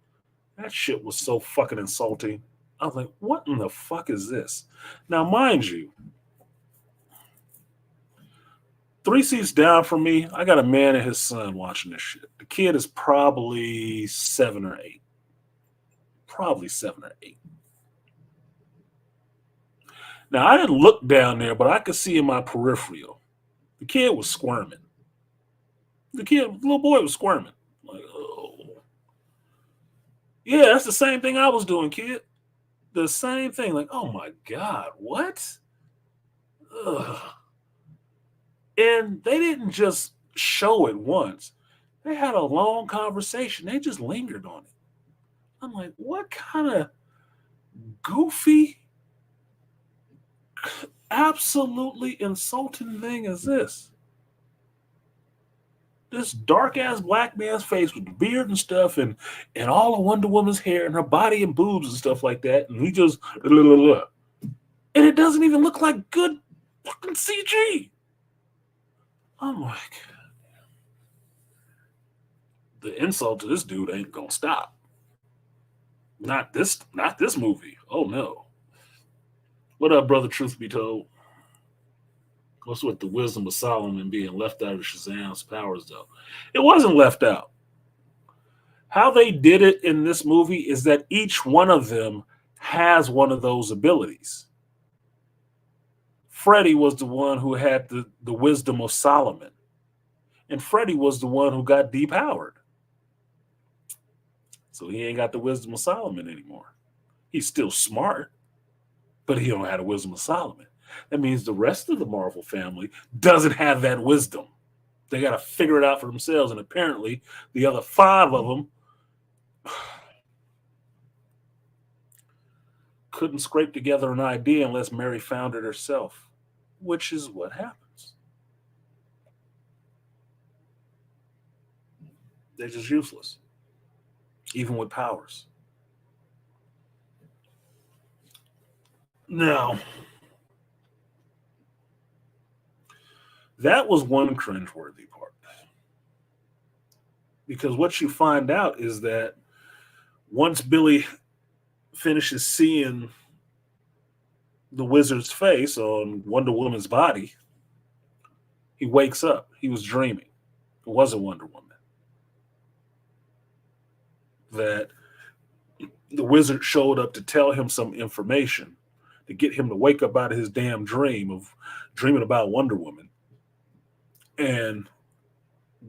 That shit was so fucking insulting. I was like, what in the fuck is this? Now, mind you, 3 seats down from me, I got a man and his son watching this shit. The kid is probably 7 or 8. Probably 7 or 8. Now, I didn't look down there, but I could see in my peripheral. The kid was squirming. The little boy was squirming. Like, oh. Yeah, that's the same thing I was doing, kid. The same thing. Like, oh my God, what? Ugh. And they didn't just show it once. They had a long conversation. They just lingered on it. I'm like, what kind of goofy, absolutely insulting thing is this? This dark-ass black man's face with the beard and stuff and all of Wonder Woman's hair and her body and boobs and stuff like that. And he just, and it doesn't even look like good fucking CG. I'm like, the insult to this dude ain't gonna stop. Not this movie. Oh no. What up, brother? Truth be told, what's with the wisdom of Solomon being left out of Shazam's powers, though? It wasn't left out. How they did it in this movie is that each one of them has one of those abilities. Freddy was the one who had the wisdom of Solomon. And Freddy was the one who got depowered. So he ain't got the wisdom of Solomon anymore. He's still smart, but he don't have the wisdom of Solomon. That means the rest of the Marvel family doesn't have that wisdom. They got to figure it out for themselves. And apparently the other 5 of them couldn't scrape together an idea unless Mary found it herself, which is what happens. They're just useless, even with powers. Now, that was one cringeworthy part. Because what you find out is that once Billy finishes seeing the wizard's face on Wonder Woman's body, he wakes up. He was dreaming. It wasn't Wonder Woman. That the wizard showed up to tell him some information, to get him to wake up out of his damn dream of dreaming about Wonder Woman and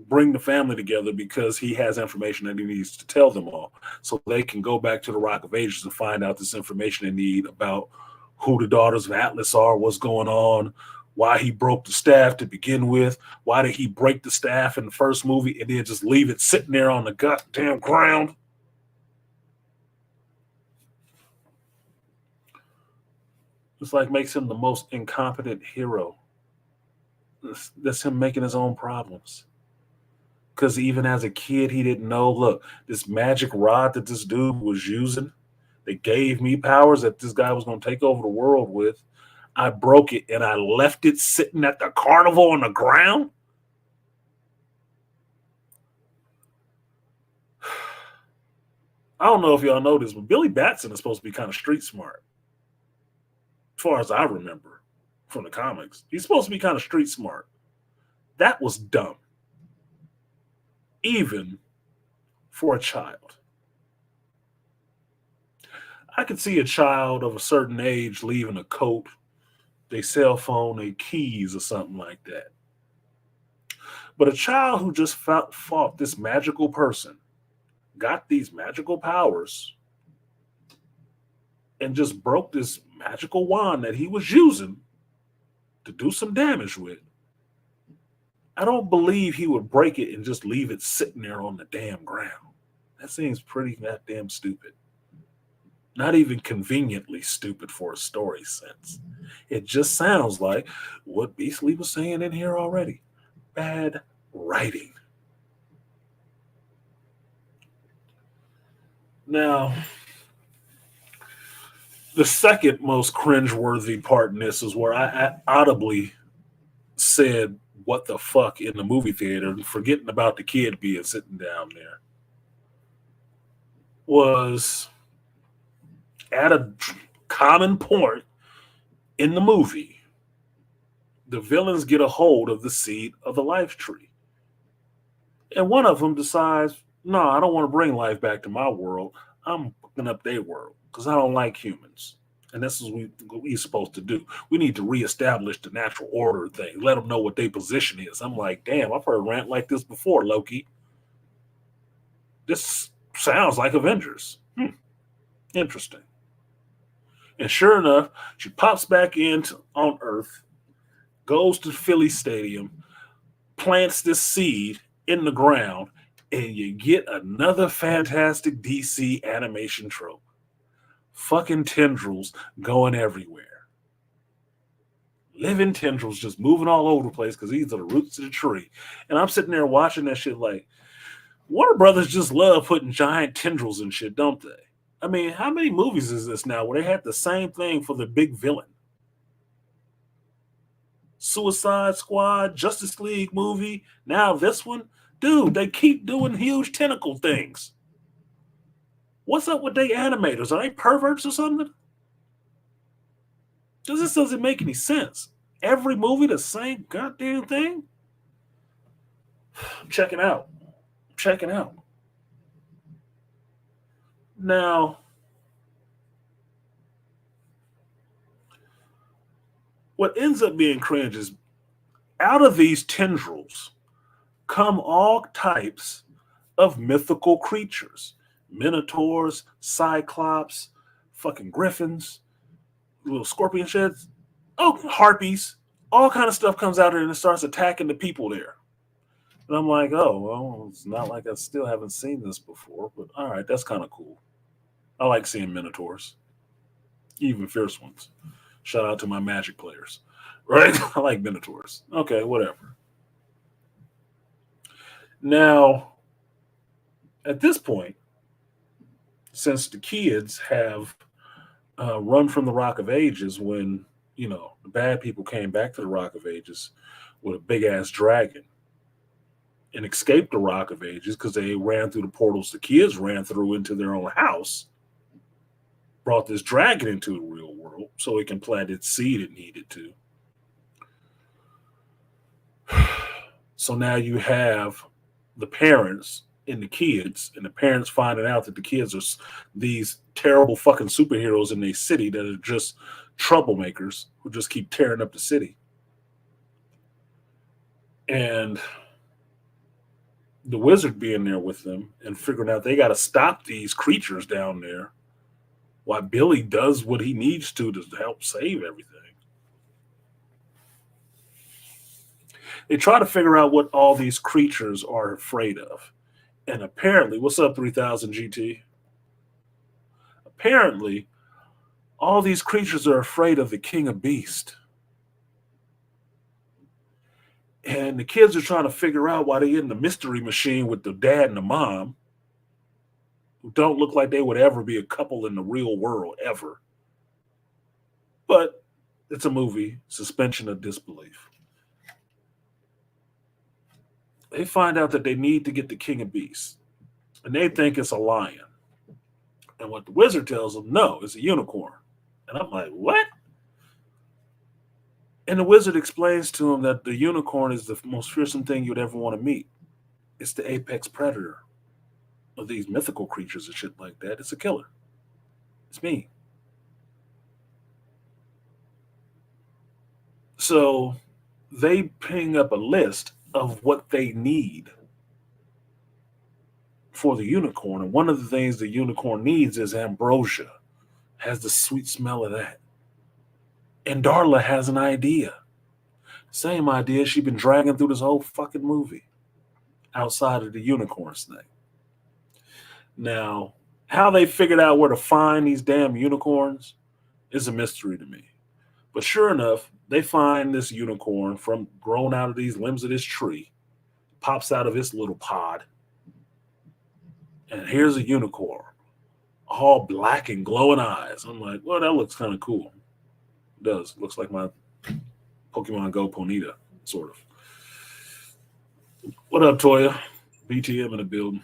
bring the family together because he has information that he needs to tell them all so they can go back to the Rock of Ages and find out this information they need about who the daughters of Atlas are, what's going on, why he broke the staff to begin with, why did he break the staff in the first movie and then just leave it sitting there on the goddamn ground. It's like makes him the most incompetent hero. That's him making his own problems. Because even as a kid, he didn't know, look, this magic rod that this dude was using, they gave me powers that this guy was going to take over the world with. I broke it and I left it sitting at the carnival on the ground. I don't know if y'all know this, but Billy Batson is supposed to be kind of street smart, as far as I remember from the comics. He's supposed to be kind of street smart. That was dumb, even for a child. I could see a child of a certain age leaving a coat, their cell phone, their keys, or something like that. But a child who just fought this magical person, got these magical powers, and just broke this magical wand that he was using to do some damage with, I don't believe he would break it and just leave it sitting there on the damn ground. That seems pretty goddamn stupid. Not even conveniently stupid for a story sense. It just sounds like what Beasley was saying in here already. Bad writing. Now, the second most cringeworthy part in this is where I audibly said, "What the fuck," in the movie theater, forgetting about the kid being sitting down there, was at a common point in the movie. The villains get a hold of the seed of the life tree. And one of them decides, no, I don't want to bring life back to my world. I'm fucking up their world because I don't like humans. And this is what we're supposed to do. We need to reestablish the natural order thing. Let them know what their position is. I'm like, damn, I've heard a rant like this before, Loki. This sounds like Avengers. Interesting. And sure enough, she pops back in on Earth, goes to Philly Stadium, plants this seed in the ground, and you get another fantastic DC animation trope. Fucking tendrils going everywhere. Living tendrils just moving all over the place because these are the roots of the tree. And I'm sitting there watching that shit like, Warner Brothers just love putting giant tendrils and shit, don't they? I mean, how many movies is this now where they had the same thing for the big villain? Suicide Squad, Justice League movie, now this one. Dude, they keep doing huge tentacle things. What's up with they animators? Are they perverts or something? Because this doesn't make any sense. Every movie, the same goddamn thing? Check it out. Check it out. Now, what ends up being cringe is out of these tendrils come all types of mythical creatures. Minotaurs, cyclops, fucking griffins, little scorpion sheds, harpies, all kind of stuff comes out there and it starts attacking the people there. And I'm like, oh, well, it's not like I still haven't seen this before, but all right, that's kind of cool. I like seeing minotaurs, even fierce ones. Shout out to my magic players, right? I like minotaurs. Okay, whatever. Now, at this point, since the kids have run from the Rock of Ages when, the bad people came back to the Rock of Ages with a big ass dragon and escaped the Rock of Ages because they ran through the portals the kids ran through into their own house, brought this dragon into the real world so it can plant its seed it needed to. So now you have the parents and the kids, and the parents finding out that the kids are these terrible fucking superheroes in their city that are just troublemakers who just keep tearing up the city. And the wizard being there with them and figuring out they got to stop these creatures down there while Billy does what he needs to help save everything. They try to figure out what all these creatures are afraid of. And apparently, what's up, 3000 GT? Apparently, all these creatures are afraid of the King of Beasts. And the kids are trying to figure out why they're in the mystery machine with the dad and the mom, who don't look like they would ever be a couple in the real world, ever. But it's a movie, suspension of disbelief. They find out that they need to get the King of Beasts, and they think it's a lion. And what the wizard tells him, no, it's a unicorn. And I'm like, what? And the wizard explains to him that the unicorn is the most fearsome thing you'd ever want to meet. It's the apex predator of these mythical creatures and shit like that. It's a killer. It's me. So they ping up a list of what they need for the unicorn. And one of the things the unicorn needs is ambrosia, has the sweet smell of that. And Darla has an idea. Same idea she's been dragging through this whole fucking movie outside of the unicorn snake. Now, how they figured out where to find these damn unicorns is a mystery to me. But sure enough, they find this unicorn from grown out of these limbs of this tree, pops out of its little pod, and here's a unicorn, all black and glowing eyes. I'm like, well, that looks kind of cool. It does. Looks like my Pokemon Go Ponyta, sort of. What up, Toya? BTM in the building.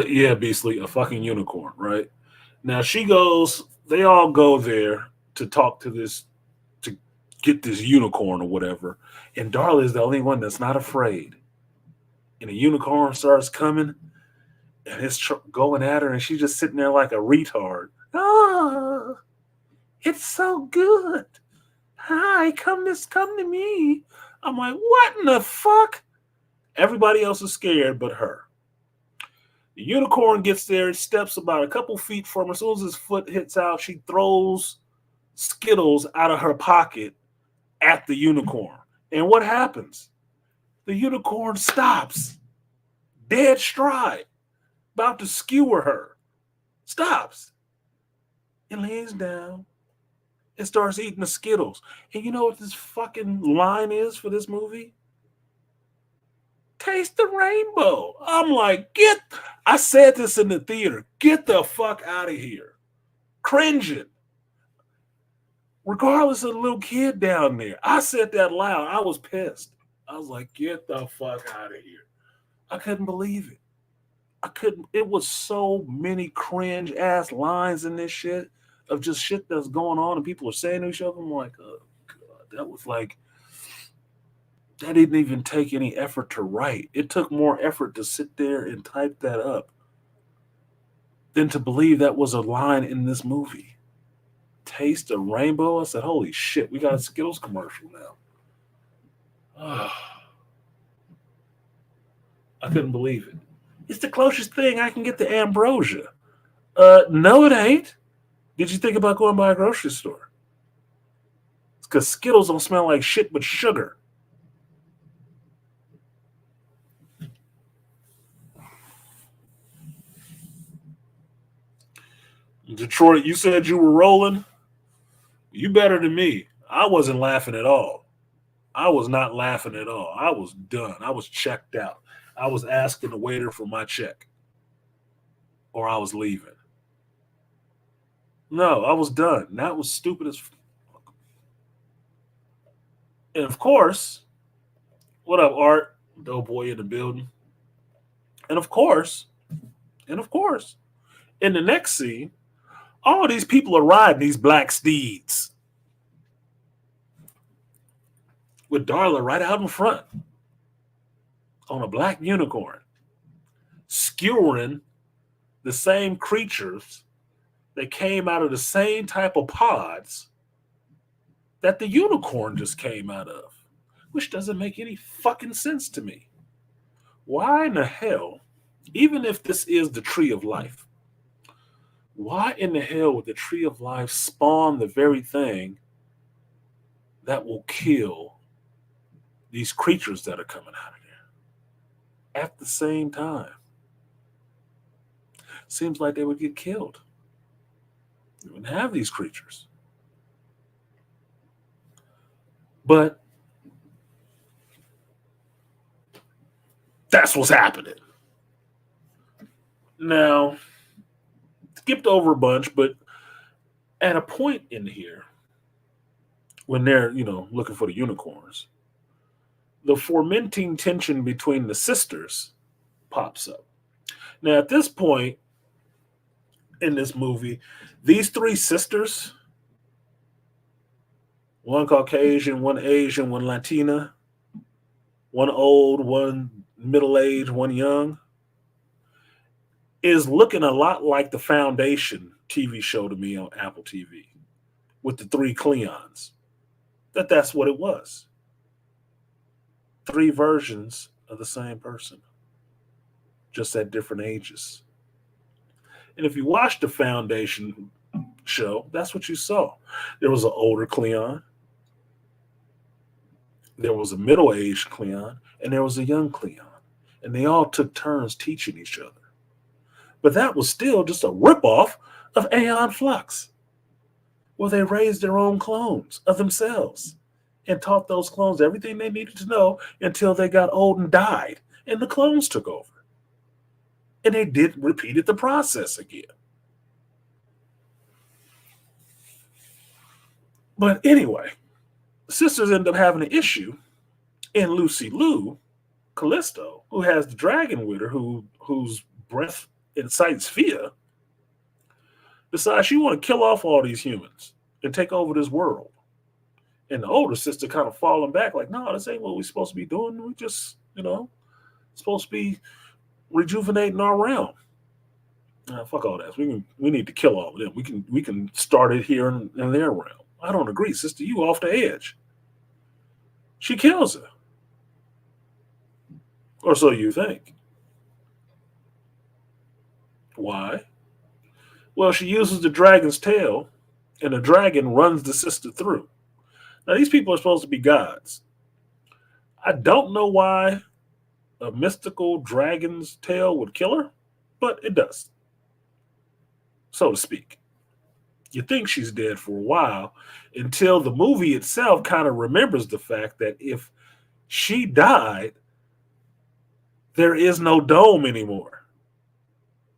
Yeah, Beastly, a fucking unicorn, right? Now they all go there to talk to to get this unicorn or whatever. And Darla is the only one that's not afraid. And the unicorn starts coming and it's going at her, and she's just sitting there like a retard. Oh, it's so good. Hi, come to me. I'm like, what in the fuck? Everybody else is scared but her. The unicorn gets there, it steps about a couple feet from her. As soon as his foot hits out, she throws Skittles out of her pocket at the unicorn. And what happens? The unicorn stops, dead stride, about to skewer her. Stops and lays down and starts eating the Skittles. And you know what this fucking line is for this movie? Taste the rainbow. I'm like, I said this in the theater, get the fuck out of here. Cringing. Regardless of the little kid down there. I said that loud. I was pissed. I was like, get the fuck out of here. I couldn't believe it. It was so many cringe ass lines in this shit of just shit that's going on and people are saying to each other. I'm like, oh God, that was like, that didn't even take any effort to write. It took more effort to sit there and type that up than to believe that was a line in this movie. Taste a rainbow? I said, holy shit, we got a Skittles commercial now. I couldn't believe it. It's the closest thing I can get to ambrosia. No, it ain't. Did you think about going by a grocery store? It's because Skittles don't smell like shit but sugar. Detroit, you said you were rolling. You better than me. I wasn't laughing at all. I was not laughing at all. I was done. I was checked out. I was asking the waiter for my check. Or I was leaving. No, I was done. That was stupid as fuck. And of course, what up, Art? Doughboy in the building. And of course, in the next scene, all these people are riding these black steeds with Darla right out in front on a black unicorn, skewering the same creatures that came out of the same type of pods that the unicorn just came out of, which doesn't make any fucking sense to me. Why in the hell, even if this is the tree of life, why in the hell would the tree of life spawn the very thing that will kill these creatures that are coming out of there at the same time? Seems like they would get killed. You wouldn't have these creatures. But that's what's happening. Now, skipped over a bunch, but at a point in here, when they're, looking for the unicorns, the fomenting tension between the sisters pops up. Now, at this point in this movie, these three sisters, one Caucasian, one Asian, one Latina, one old, one middle aged, one young, is looking a lot like the Foundation TV show to me on Apple TV with the three Cleons. That's what it was. Three versions of the same person, just at different ages. And if you watch the Foundation show, that's what you saw. There was an older Cleon, there was a middle aged Cleon, and there was a young Cleon. And they all took turns teaching each other. But that was still just a ripoff of Aeon Flux, where they raised their own clones of themselves and taught those clones everything they needed to know until they got old and died, and the clones took over. And they repeated the process again. But anyway, the sisters end up having an issue, and Lucy Liu, Callisto, who has the dragon with her, whose breath incites fear, decides she want to kill off all these humans and take over this world. And the older sister kind of falling back, like, no, this ain't what we're supposed to be doing. We just, supposed to be rejuvenating our realm. Fuck all that. We need to kill all of them. We can start it here in their realm. I don't agree, sister. You off the edge. She kills her. Or so you think. Why? Well, she uses the dragon's tail, and the dragon runs the sister through. Now, these people are supposed to be gods. I don't know why a mystical dragon's tail would kill her, but it does, so to speak. You think she's dead for a while until the movie itself kind of remembers the fact that if she died, there is no dome anymore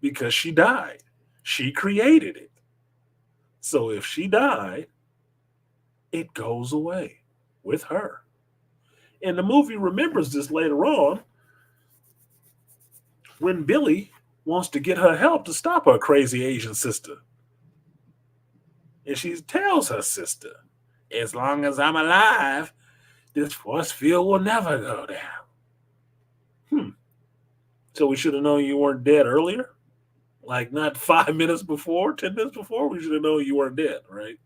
because she died. She created it. So if she died, it goes away with her. And the movie remembers this later on when Billy wants to get her help to stop her crazy Asian sister. And she tells her sister, as long as I'm alive, this force field will never go down. So we should have known you weren't dead earlier? Like not 5 minutes before, 10 minutes before? We should have known you weren't dead, right?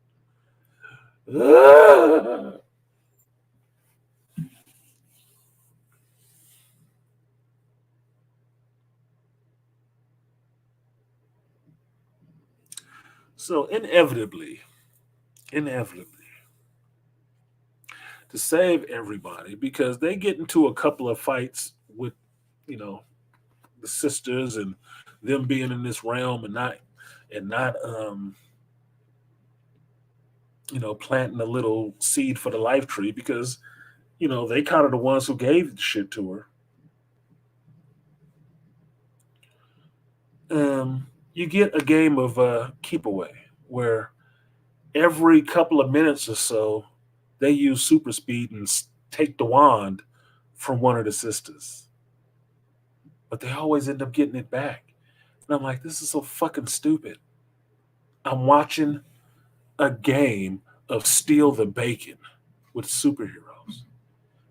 So inevitably, to save everybody, because they get into a couple of fights with, the sisters and them being in this realm and not planting a little seed for the life tree because, they kind of the ones who gave the shit to her. You get a game of keep away where every couple of minutes or so they use super speed and take the wand from one of the sisters, but they always end up getting it back. And I'm like, this is so fucking stupid. I'm watching a game of steal the bacon with superheroes,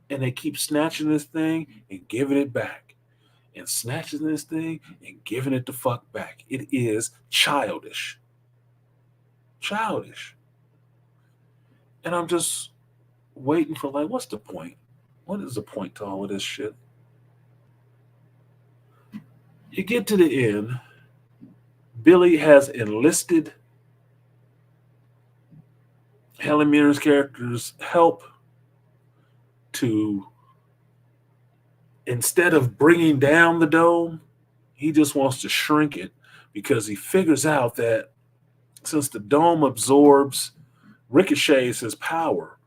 and they keep snatching this thing and giving it back, and snatching this thing and giving it the fuck back. It is childish. Childish. And I'm just waiting for, like, what's the point? What is the point to all of this shit? You get to the end. Billy has enlisted Helen Mirren's character's help to, instead of bringing down the dome, he just wants to shrink it because he figures out that since the dome absorbs, ricochets his power,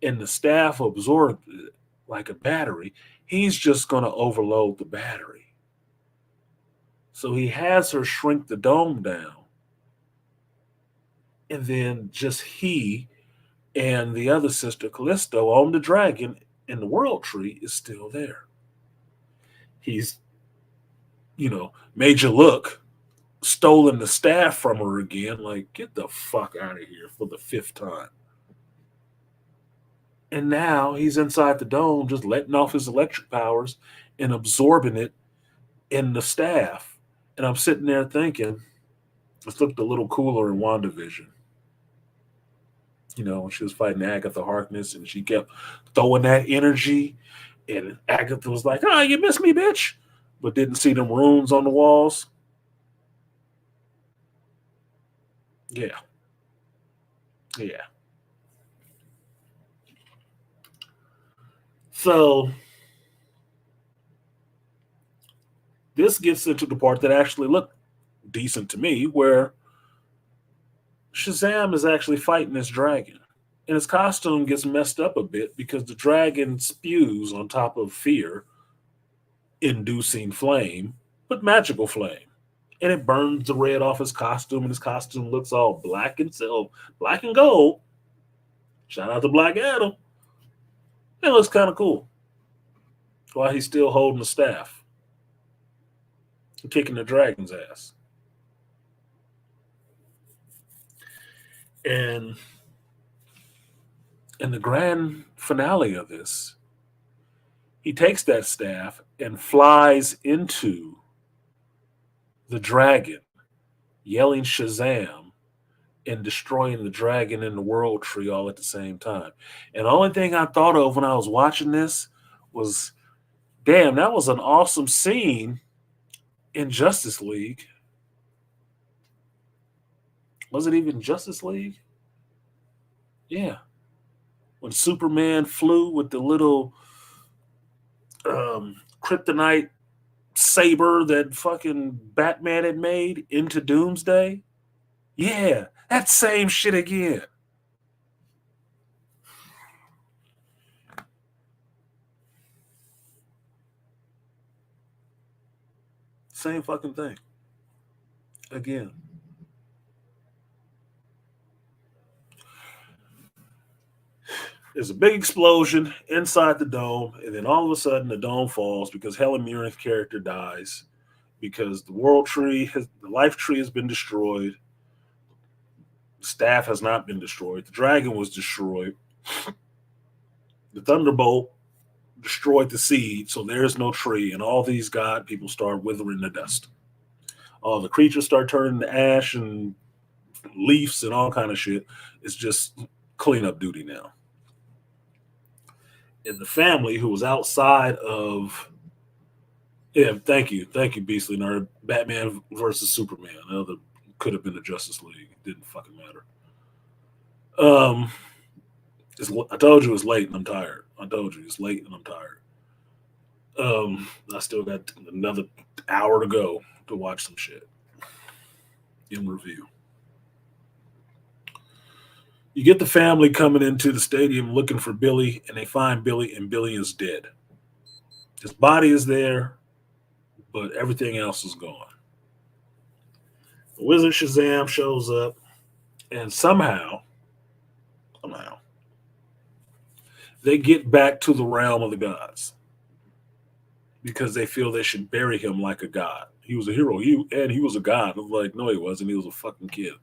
and the staff absorbs it like a battery, he's just going to overload the battery. So he has her shrink the dome down. And then just he and the other sister, Callisto, on the dragon in the world tree is still there. He's, made you look, stolen the staff from her again. Like, get the fuck out of here for the fifth time. And now he's inside the dome, just letting off his electric powers and absorbing it in the staff. And I'm sitting there thinking, this looked a little cooler in WandaVision. When she was fighting Agatha Harkness and she kept throwing that energy. And Agatha was like, "Oh, you missed me, bitch," but didn't see them runes on the walls. Yeah. Yeah. So this gets into the part that actually looked decent to me, where Shazam is actually fighting this dragon. And his costume gets messed up a bit because the dragon spews on top of fear, inducing flame, but magical flame. And it burns the red off his costume, and his costume looks all black and silver, black and gold. Shout out to Black Adam. It looks kind of cool. While he's still holding the staff and kicking the dragon's ass. And in the grand finale of this, he takes that staff and flies into the dragon, yelling Shazam and destroying the dragon and the world tree all at the same time. And the only thing I thought of when I was watching this was, damn, that was an awesome scene in Justice League. Was it even Justice League? Yeah. When Superman flew with the little kryptonite saber that fucking Batman had made into Doomsday. Yeah, that same shit again. Same fucking thing. Again. There's a big explosion inside the dome, and then all of a sudden the dome falls because Helen Mirren's character dies because the world tree, the life tree has been destroyed. The staff has not been destroyed. The dragon was destroyed. The thunderbolt destroyed the seed, so there's no tree, and all these god people start withering to dust. All the creatures start turning to ash and leaves and all kind of shit. It's just cleanup duty now. And the family who was outside of, yeah, thank you, Beastly Nerd. Batman versus Superman. Another could have been the Justice League. It didn't fucking matter. I told you it's late and I'm tired. I told you it's late and I'm tired. I still got another hour to go to watch some shit in review. You get the family coming into the stadium looking for Billy, and they find Billy, and Billy is dead. His body is there, but everything else is gone. The wizard Shazam shows up, and somehow, they get back to the realm of the gods because they feel they should bury him like a god. He was a hero, and he was a god. I'm like, no, he wasn't. He was a fucking kid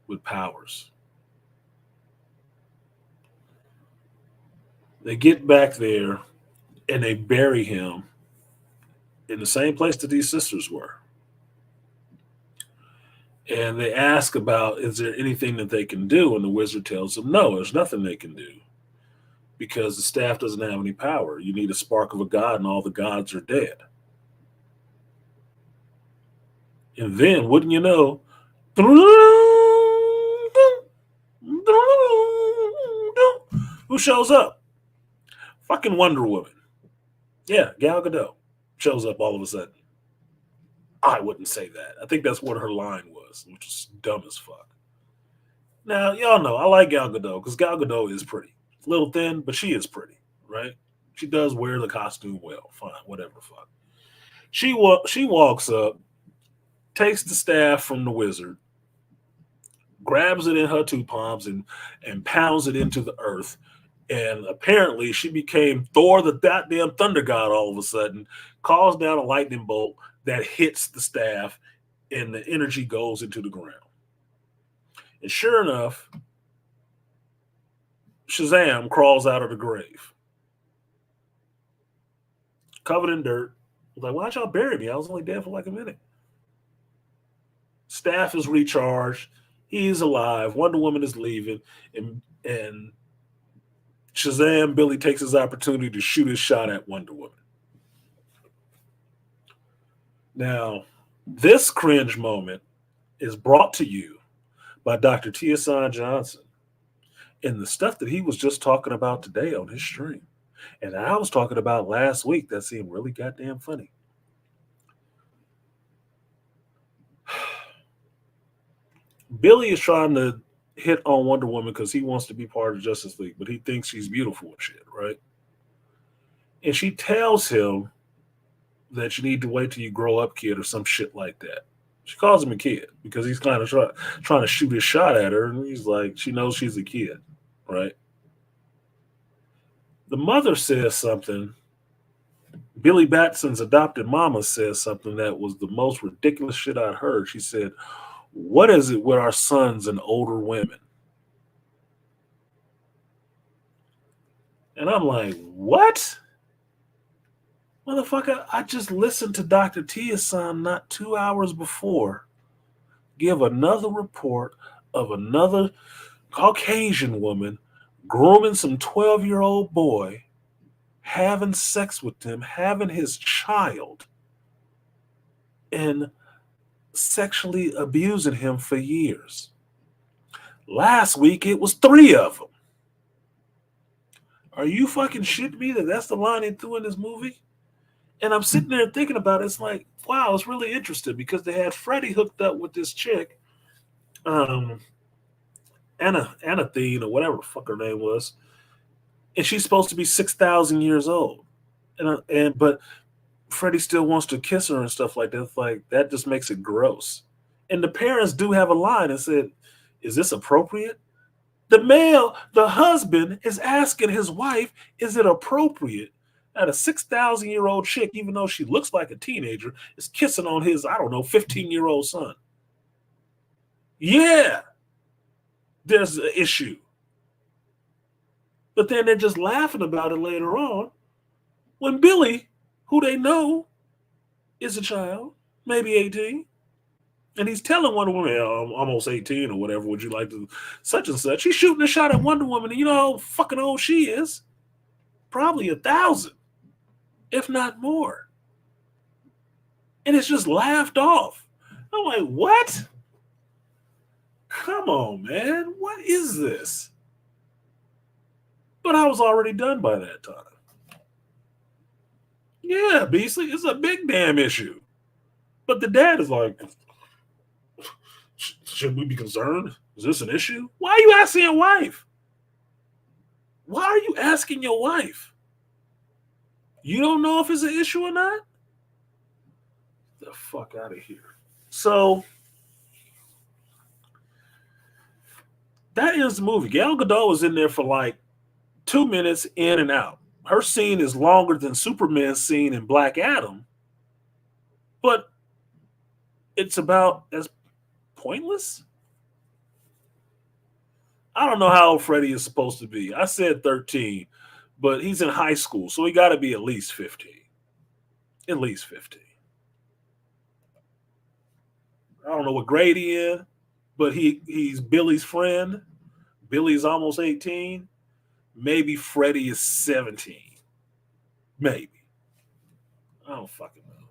with powers. They get back there, and they bury him in the same place that these sisters were. And they ask about, is there anything that they can do? And the wizard tells them, no, there's nothing they can do because the staff doesn't have any power. You need a spark of a god, and all the gods are dead. And then, wouldn't you know, who shows up? Fucking Wonder Woman. Yeah, Gal Gadot shows up all of a sudden. I wouldn't say that. I think that's what her line was, which is dumb as fuck. Now, y'all know I like Gal Gadot because Gal Gadot is pretty. A little thin, but she is pretty, right? She does wear the costume well. Fine, whatever, fuck. She walks up, takes the staff from the wizard, grabs it in her two palms, and pounds it into the earth. And apparently she became Thor, the goddamn thunder god all of a sudden, calls down a lightning bolt, that hits the staff and the energy goes into the ground. And sure enough, Shazam crawls out of the grave, covered in dirt. Like, why'd y'all bury me? I was only dead for like a minute. Staff is recharged. He's alive. Wonder Woman is leaving. And Shazam, Billy takes his opportunity to shoot his shot at Wonder Woman. Now, this cringe moment is brought to you by Dr. Tiasan Johnson and the stuff that he was just talking about today on his stream. And I was talking about last week that seemed really goddamn funny. Billy is trying to hit on Wonder Woman because he wants to be part of Justice League, but he thinks she's beautiful and shit, right? And she tells him that you need to wait till you grow up, kid, or some shit like that. She calls him a kid because he's kind of trying to shoot his shot at her, and he's like, she knows she's a kid, right? The mother says something. Billy Batson's adopted mama says something that was the most ridiculous shit I'd heard. She said, "What is it with our sons and older women?" And I'm like, what? Motherfucker, I just listened to Dr. Tiasan not 2 hours before give another report of another Caucasian woman grooming some 12-year-old boy, having sex with him, having his child, and sexually abusing him for years. Last week, it was 3 of them. Are you fucking shitting me that that's the line they threw in this movie? And I'm sitting there thinking about it. It's like, wow, it's really interesting because they had Freddie hooked up with this chick, Anathene or whatever the fuck her name was, and she's supposed to be 6,000 years old, but Freddie still wants to kiss her and stuff like that. It's like that just makes it gross. And the parents do have a line and said, "Is this appropriate?" The husband is asking his wife, "Is it appropriate that a 6,000-year-old chick, even though she looks like a teenager, is kissing on his, I don't know, 15-year-old son?" Yeah, there's an issue. But then they're just laughing about it later on when Billy, who they know is a child, maybe 18, and he's telling Wonder Woman, "I'm almost 18 or whatever, would you like to such and such?" He's shooting a shot at Wonder Woman, and you know how fucking old she is? Probably 1,000, if not more. And it's just laughed off. I'm like, what? Come on, man. What is this? But I was already done by that time. Yeah, Beasley, it's a big damn issue. But the dad is like, should we be concerned? Is this an issue? Why are you asking your wife? Why are you asking your wife? You don't know if it's an issue or not? Get the fuck out of here. So that is the movie. Gal Gadot was in there for like 2 minutes in and out. Her scene is longer than Superman's scene in Black Adam, but it's about as pointless. I don't know how old Freddie is supposed to be. I said 13, but he's in high school, so he got to be at least 15. At least 15. I don't know what grade he in, but he's Billy's friend. Billy's almost 18. Maybe Freddie is 17. Maybe. I don't fucking know.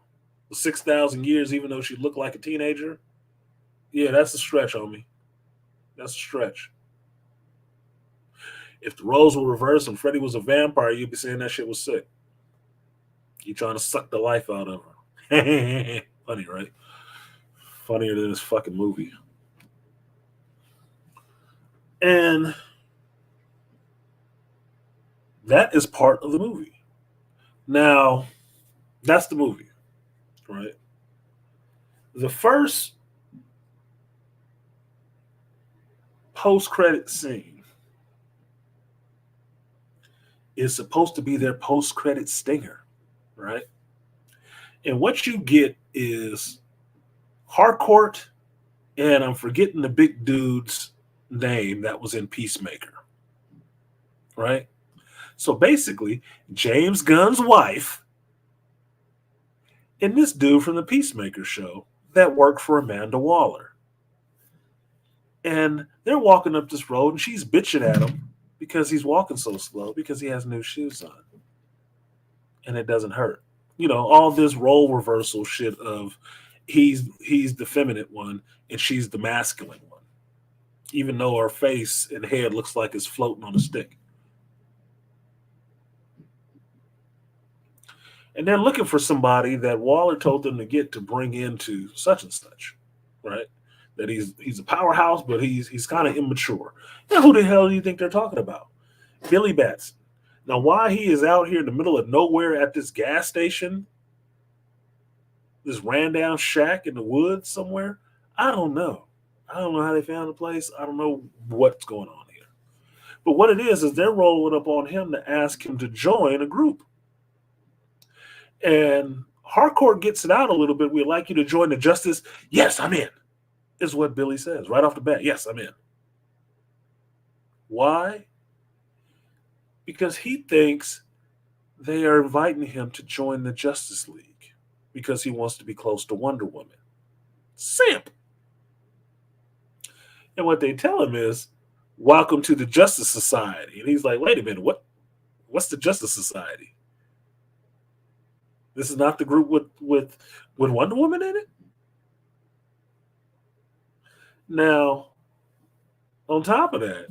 6,000 years, even though she looked like a teenager. Yeah, that's a stretch, homie. That's a stretch. If the roles were reversed and Freddie was a vampire, you'd be saying that shit was sick. You're trying to suck the life out of her. Funny, right? Funnier than this fucking movie. And that is part of the movie. Now, that's the movie, right? The first post-credit scene is supposed to be their post-credit stinger, right? And what you get is Harcourt, and I'm forgetting the big dude's name that was in Peacemaker, right? So basically, James Gunn's wife and this dude from the Peacemaker show that worked for Amanda Waller. And they're walking up this road, and she's bitching at him because he's walking so slow because he has new shoes on. And it doesn't hurt. All this role reversal shit of he's the feminine one and she's the masculine one, even though her face and head looks like it's floating on a stick. And they're looking for somebody that Waller told them to get to bring into such and such, right? That he's a powerhouse, but he's kind of immature. Now, who the hell do you think they're talking about? Billy Batson. Now, why he is out here in the middle of nowhere at this gas station, this ran down shack in the woods somewhere, I don't know. I don't know how they found the place. I don't know what's going on here. But what it is they're rolling up on him to ask him to join a group. And Harcourt gets it out a little bit. We'd like you to join the Justice. Yes, I'm in, is what Billy says right off the bat. Yes, I'm in. Why? Because he thinks they are inviting him to join the Justice League because he wants to be close to Wonder Woman. Simp. And what they tell him is, welcome to the Justice Society. And he's like, wait a minute, what's the Justice Society? This is not the group with Wonder Woman in it? Now, on top of that,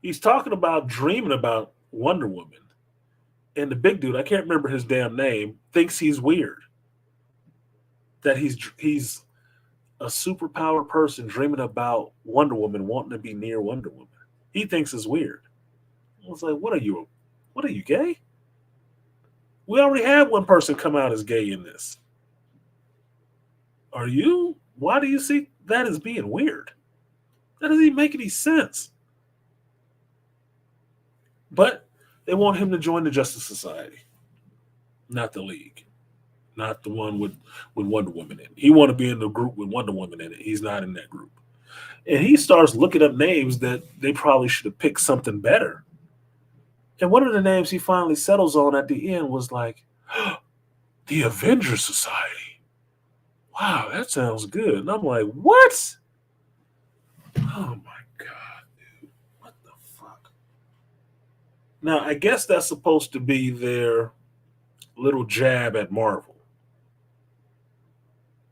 he's talking about dreaming about Wonder Woman. And the big dude, I can't remember his damn name, thinks he's weird. That he's a superpower person dreaming about Wonder Woman, wanting to be near Wonder Woman. He thinks it's weird. I was like, what are you gay? We already had one person come out as gay in this. Are you? Why do you see that as being weird? That doesn't even make any sense. But they want him to join the Justice Society, not the League, not the one with Wonder Woman in it. He want to be in the group with Wonder Woman in it. He's not in that group. And he starts looking up names that they probably should have picked something better. And one of the names he finally settles on at the end was like, the Avengers Society. Wow, that sounds good. And I'm like, what? Oh my God, dude. What the fuck? Now, I guess that's supposed to be their little jab at Marvel.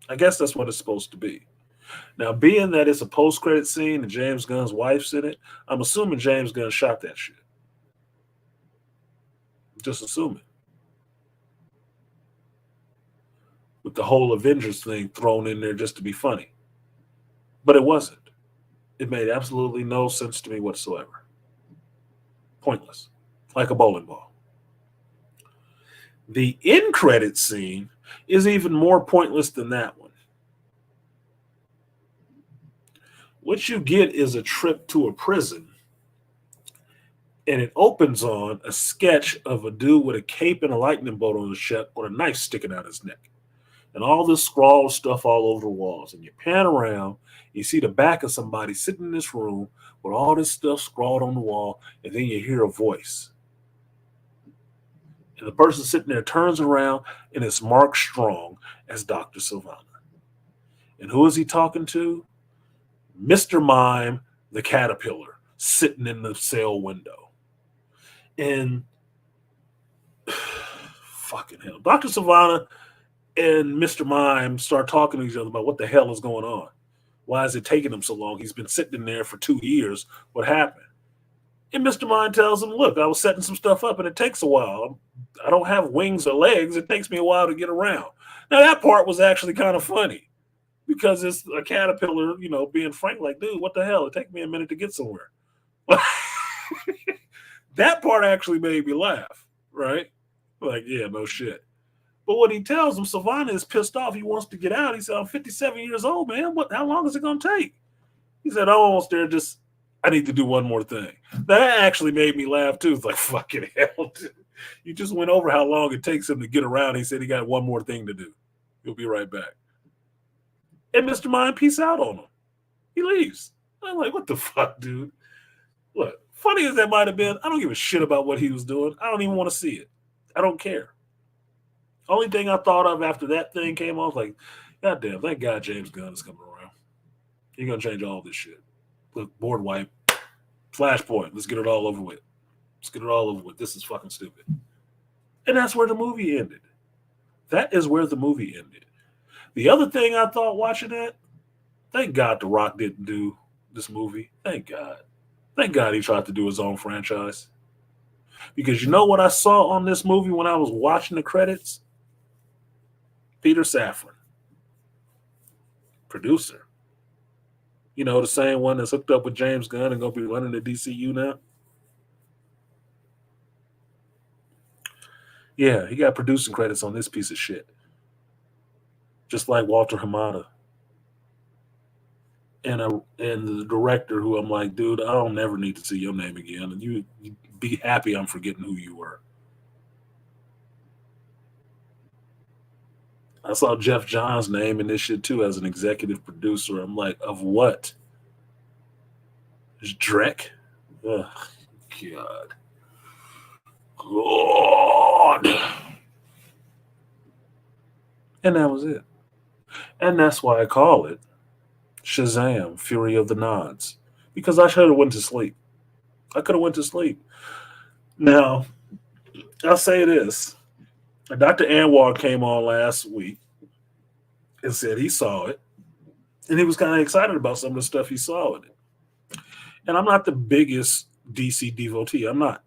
I guess that's what it's supposed to be. Now, being that it's a post-credit scene and James Gunn's wife's in it, I'm assuming James Gunn shot that shit. Just assuming. With the whole Avengers thing thrown in there just to be funny. But it wasn't. It made absolutely no sense to me whatsoever. Pointless. Like a bowling ball. The end credit scene is even more pointless than that one. What you get is a trip to a prison, and it opens on a sketch of a dude with a cape and a lightning bolt on his chest with a knife sticking out his neck. And all this scrawled stuff all over the walls. And you pan around, you see the back of somebody sitting in this room with all this stuff scrawled on the wall, and then you hear a voice. And the person sitting there turns around, and it's Mark Strong as Dr. Sivana. And who is he talking to? Mr. Mime, the caterpillar, sitting in the cell window. And fucking hell. Dr. Sivana and Mr. Mime start talking to each other about what the hell is going on. Why is it taking him so long? He's been sitting in there for 2 years. What happened? And Mr. Mime tells him, look, I was setting some stuff up and it takes a while. I don't have wings or legs. It takes me a while to get around. Now, that part was actually kind of funny because it's a caterpillar, being frank, like, dude, what the hell? It takes me a minute to get somewhere. That part actually made me laugh, right? Like, yeah, no shit. But what he tells him, Sivana is pissed off. He wants to get out. He said, I'm 57 years old, man. How long is it going to take? He said, I'm almost there. Just I need to do one more thing. That actually made me laugh too. It's like, fucking hell, dude. You just went over how long it takes him to get around. He said he got one more thing to do. He'll be right back. And Mr. Mind peace out on him. He leaves. I'm like, what the fuck, dude? Look, funny as that might have been, I don't give a shit about what he was doing. I don't even want to see it. I don't care. Only thing I thought of after that thing came on was like, God damn, thank God James Gunn is coming around. He's going to change all this shit. Look, board wipe. Flashpoint. Let's get it all over with. Let's get it all over with. This is fucking stupid. And that's where the movie ended. That is where the movie ended. The other thing I thought watching it, thank God The Rock didn't do this movie. Thank God. Thank God he tried to do his own franchise. Because you know what I saw on this movie when I was watching the credits? Peter Safran, producer. You know, the same one that's hooked up with James Gunn and going to be running the DCU now. Yeah, he got producing credits on this piece of shit. Just like Walter Hamada. And the director who I'm like, dude, I don't never need to see your name again. And you be happy I'm forgetting who you were. I saw Jeff Johns' name in this shit too as an executive producer. I'm like, of what? It's Drek? Ugh, God. God. And that was it. And that's why I call it SHAZAM, Fury of the Nods. Because I should have went to sleep. I could have went to sleep. Now, I'll say this. Dr. Anwar came on last week and said he saw it. And he was kind of excited about some of the stuff he saw in it. And I'm not the biggest DC devotee. I'm not.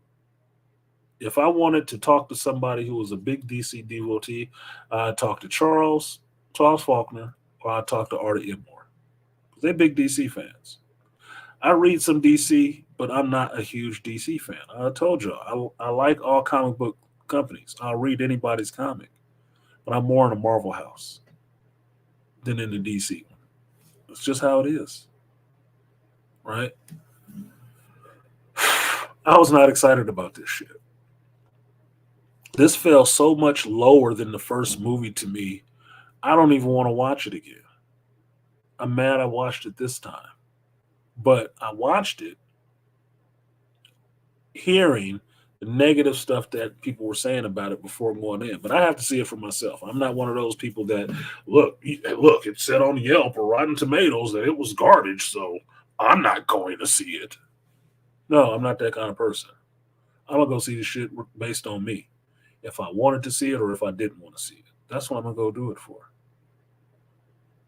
If I wanted to talk to somebody who was a big DC devotee, I'd talk to Charles Faulkner, or I'd talk to Artie Emmore. They're big DC fans. I read some DC, but I'm not a huge DC fan. I told you, I like all comic book companies. I'll read anybody's comic, but I'm more in a Marvel house than in the DC one. It's just how it is, right? I was not excited about this shit. This fell so much lower than the first movie to me, I don't even want to watch it again. I'm mad I watched it this time. But I watched it hearing the negative stuff that people were saying about it before going in. But I have to see it for myself. I'm not one of those people that, look, it said on Yelp or Rotten Tomatoes that it was garbage, so I'm not going to see it. No, I'm not that kind of person. I'm going to go see the shit based on me. If I wanted to see it or if I didn't want to see it. That's what I'm going to go do it for.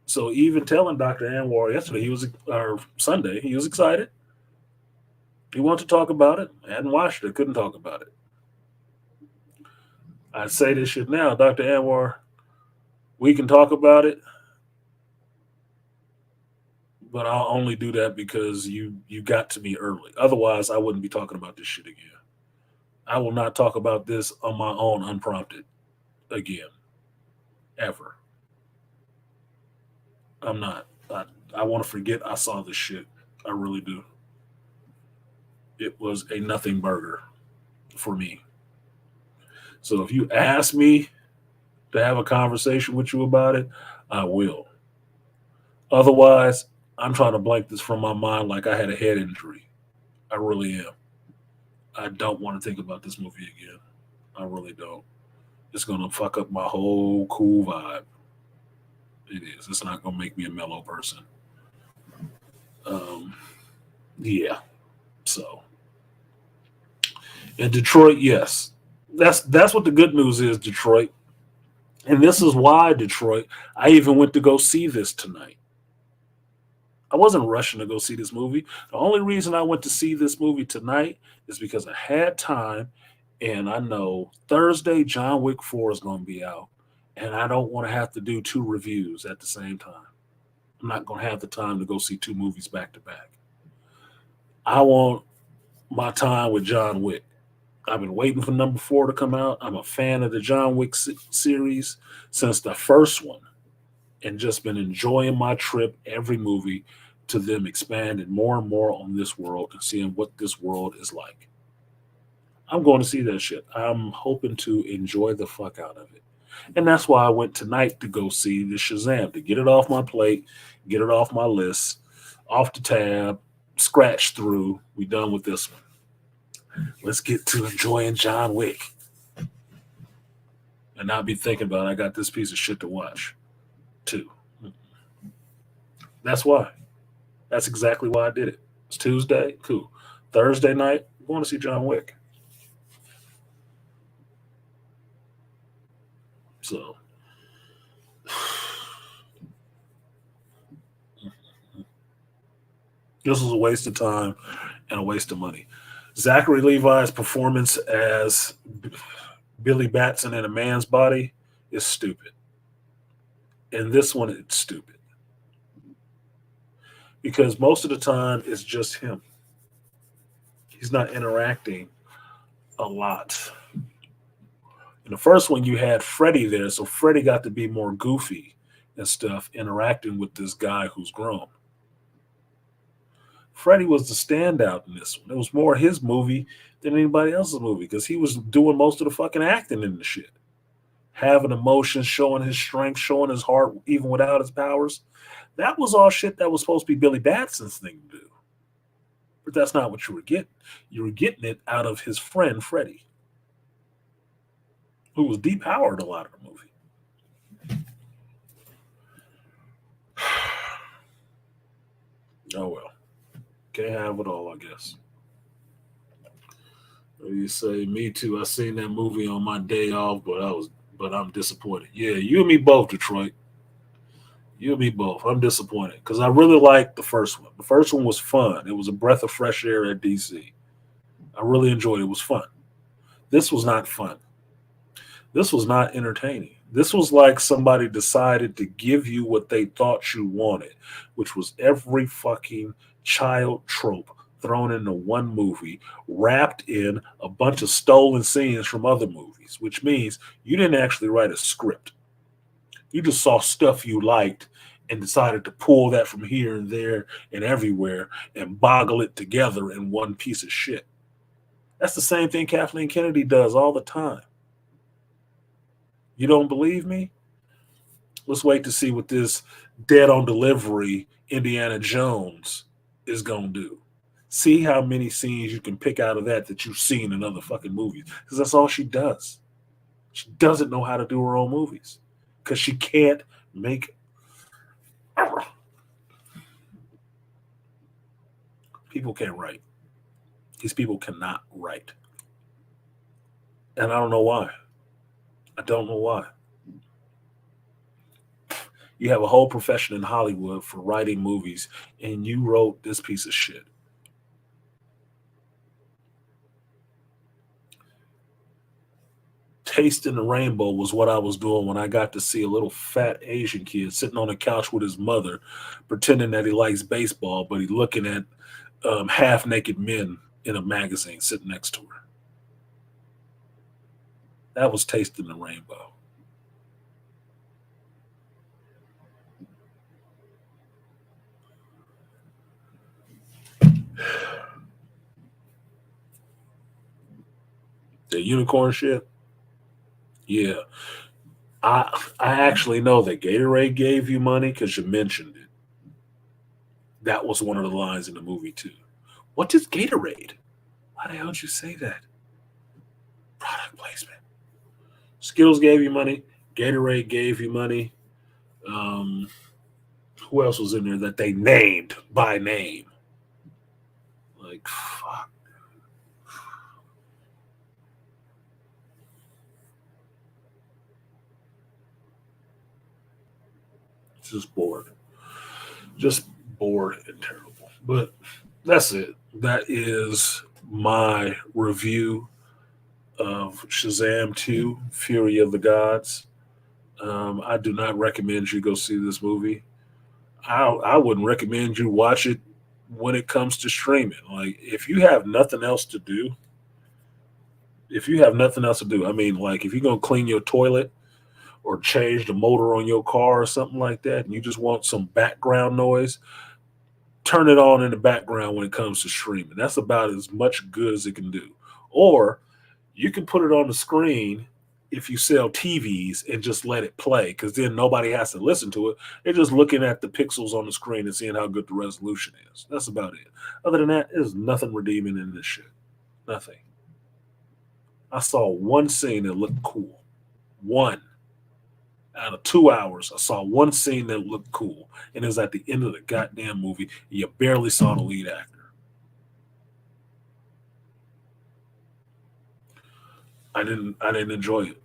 So even telling Dr. Anwar yesterday, or Sunday, he was excited. He wanted to talk about it. I hadn't watched it, couldn't talk about it. I say this shit now, Dr. Anwar, we can talk about it, but I'll only do that because you got to me early. Otherwise, I wouldn't be talking about this shit again. I will not talk about this on my own unprompted again. Ever. I'm not. I want to forget I saw this shit. I really do. It was a nothing burger for me. So if you ask me to have a conversation with you about it, I will. Otherwise, I'm trying to blank this from my mind like I had a head injury. I really am. I don't want to think about this movie again. I really don't. It's going to fuck up my whole cool vibe. It is. It's not going to make me a mellow person. Yeah. So, in Detroit, yes. That's what the good news is, Detroit. And this is why, Detroit, I even went to go see this tonight. I wasn't rushing to go see this movie. The only reason I went to see this movie tonight is because I had time, and I know Thursday John Wick 4 is going to be out, and I don't want to have to do 2 reviews at the same time. I'm not going to have the time to go see 2 movies back to back. I want my time with John Wick. I've been waiting for number 4 to come out. I'm a fan of the John Wick series since the first one, and just been enjoying my trip every movie. to them expanding more and more on this world and seeing what this world is like. I'm going to see that shit. I'm hoping to enjoy the fuck out of it. And that's why I went tonight to go see the Shazam, to get it off my plate, get it off my list, off the tab, scratch through. We done with this one. Let's get to enjoying John Wick. And not be thinking about I got this piece of shit to watch too. That's why. That's exactly why I did it. It's Tuesday, cool. Thursday night, I'm going to see John Wick. So this was a waste of time and a waste of money. Zachary Levi's performance as Billy Batson in a man's body is stupid. And this one, it's stupid. Because most of the time, it's just him. He's not interacting a lot. In the first one, you had Freddie there, so Freddie got to be more goofy and stuff, interacting with this guy who's grown. Freddie was the standout in this one. It was more his movie than anybody else's movie because he was doing most of the fucking acting in the shit. Having emotions, showing his strength, showing his heart, even without his powers. That was all shit that was supposed to be Billy Batson's thing to do. But that's not what you were getting. You were getting it out of his friend, Freddie, who was depowered a lot of the movie. Oh, well. Can't have it all, I guess. You say, me too. I seen that movie on my day off, but I'm disappointed. Yeah, you and me both, Detroit. You and me both. I'm disappointed because I really liked the first one. The first one was fun. It was a breath of fresh air at DC. I really enjoyed it. It was fun. This was not fun. This was not entertaining. This was like somebody decided to give you what they thought you wanted, which was every fucking child trope thrown into one movie, wrapped in a bunch of stolen scenes from other movies, which means you didn't actually write a script. You just saw stuff you liked and decided to pull that from here and there and everywhere and boggle it together in one piece of shit. That's the same thing Kathleen Kennedy does all the time. You don't believe me? Let's wait to see what this dead on delivery Indiana Jones is going to do. See how many scenes you can pick out of that you've seen in other fucking movies. Because that's all she does. She doesn't know how to do her own movies. Because she can't make... People can't write. These people cannot write. And I don't know why. I don't know why. You have a whole profession in Hollywood for writing movies, and you wrote this piece of shit. Tasting the rainbow was what I was doing when I got to see a little fat Asian kid sitting on a couch with his mother, pretending that he likes baseball, but he's looking at half-naked men in a magazine sitting next to her. That was tasting the rainbow. The unicorn shit? Yeah. I actually know that Gatorade gave you money because you mentioned it. That was one of the lines in the movie, too. What is Gatorade? Why the hell did you say that? Product placement. Skittles gave you money. Gatorade gave you money. Who else was in there that they named by name? Like, fuck. Just bored. Just bored and terrible. But that's it. That is my review of Shazam 2, Fury of the Gods. I do not recommend you go see this movie. I wouldn't recommend you watch it when it comes to streaming. Like, if you have nothing else to do, I mean, like, if you're going to clean your toilet or change the motor on your car or something like that, and you just want some background noise, turn it on in the background when it comes to streaming. That's about as much good as it can do. Or you can put it on the screen if you sell TVs and just let it play, because then nobody has to listen to it. They're just looking at the pixels on the screen and seeing how good the resolution is. That's about it. Other than that, there's nothing redeeming in this shit. Nothing. I saw one scene that looked cool. One. Out of 2 hours, I saw one scene that looked cool, and it was at the end of the goddamn movie. You barely saw the lead actor. I didn't enjoy it.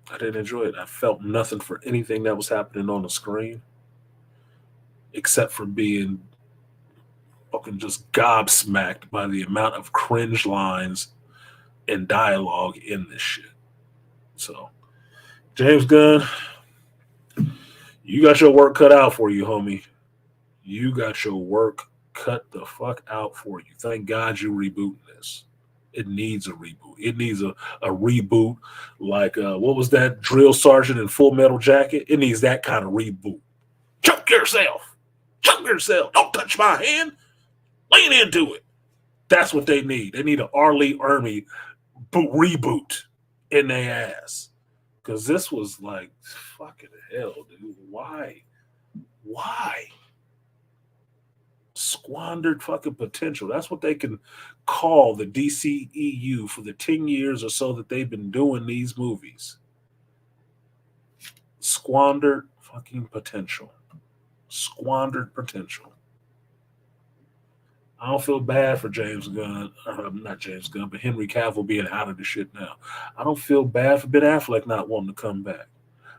I didn't enjoy it. I felt nothing for anything that was happening on the screen, except for being fucking just gobsmacked by the amount of cringe lines and dialogue in this shit. So, James Gunn, you got your work cut out for you, homie. You got your work cut the fuck out for you. Thank God you rebooting this. It needs a reboot. It needs a reboot like, what was that drill sergeant in Full Metal Jacket? It needs that kind of reboot. Choke yourself. Choke yourself. Don't touch my hand. Lean into it. That's what they need. They need an R. Lee Ermey reboot in their ass. Because this was like, fucking hell, dude. Why? Why? Squandered fucking potential. That's what they can call the DCEU for the 10 years or so that they've been doing these movies. Squandered fucking potential. Squandered potential. I don't feel bad for James Gunn, not James Gunn, but Henry Cavill being out of the shit now. I don't feel bad for Ben Affleck not wanting to come back.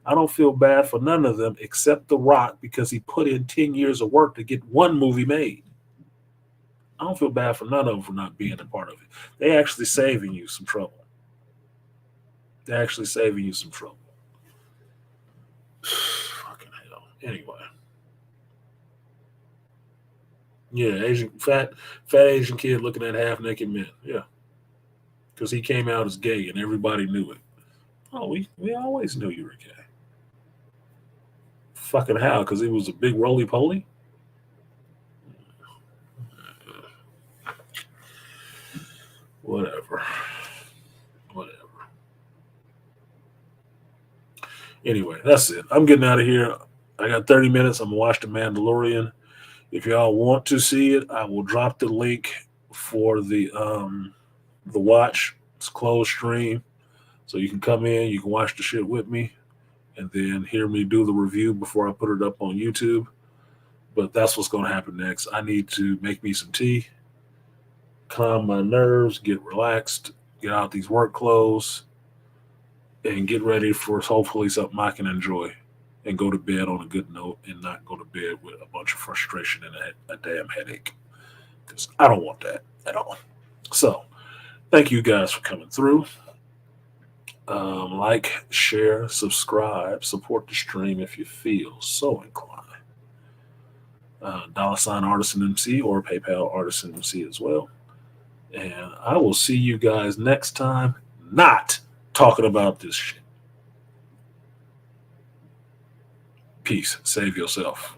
I don't feel bad for none of them except The Rock, because he put in 10 years of work to get one movie made. I don't feel bad for none of them for not being a part of it. They actually saving you some trouble. They're actually saving you some trouble. Fucking hell. Anyway. Yeah, fat Asian kid looking at half naked men. Yeah. Because he came out as gay and everybody knew it. Oh, we always knew you were gay. Fucking how? Because he was a big roly-poly? Whatever. Anyway, that's it. I'm getting out of here. I got 30 minutes. I'm going to watch The Mandalorian. If y'all want to see it, I will drop the link for the watch. It's closed stream. So you can come in, you can watch the shit with me, and then hear me do the review before I put it up on YouTube. But that's what's going to happen next. I need to make me some tea, calm my nerves, get relaxed, get out these work clothes, and get ready for hopefully something I can enjoy and go to bed on a good note and not go to bed with a bunch of frustration and a damn headache, because I don't want that at all. So thank you guys for coming through. Like, share, subscribe, support the stream if you feel so inclined. $ Artisan MC or PayPal Artisan MC as well. And I will see you guys next time, not talking about this shit. Peace. Save yourself.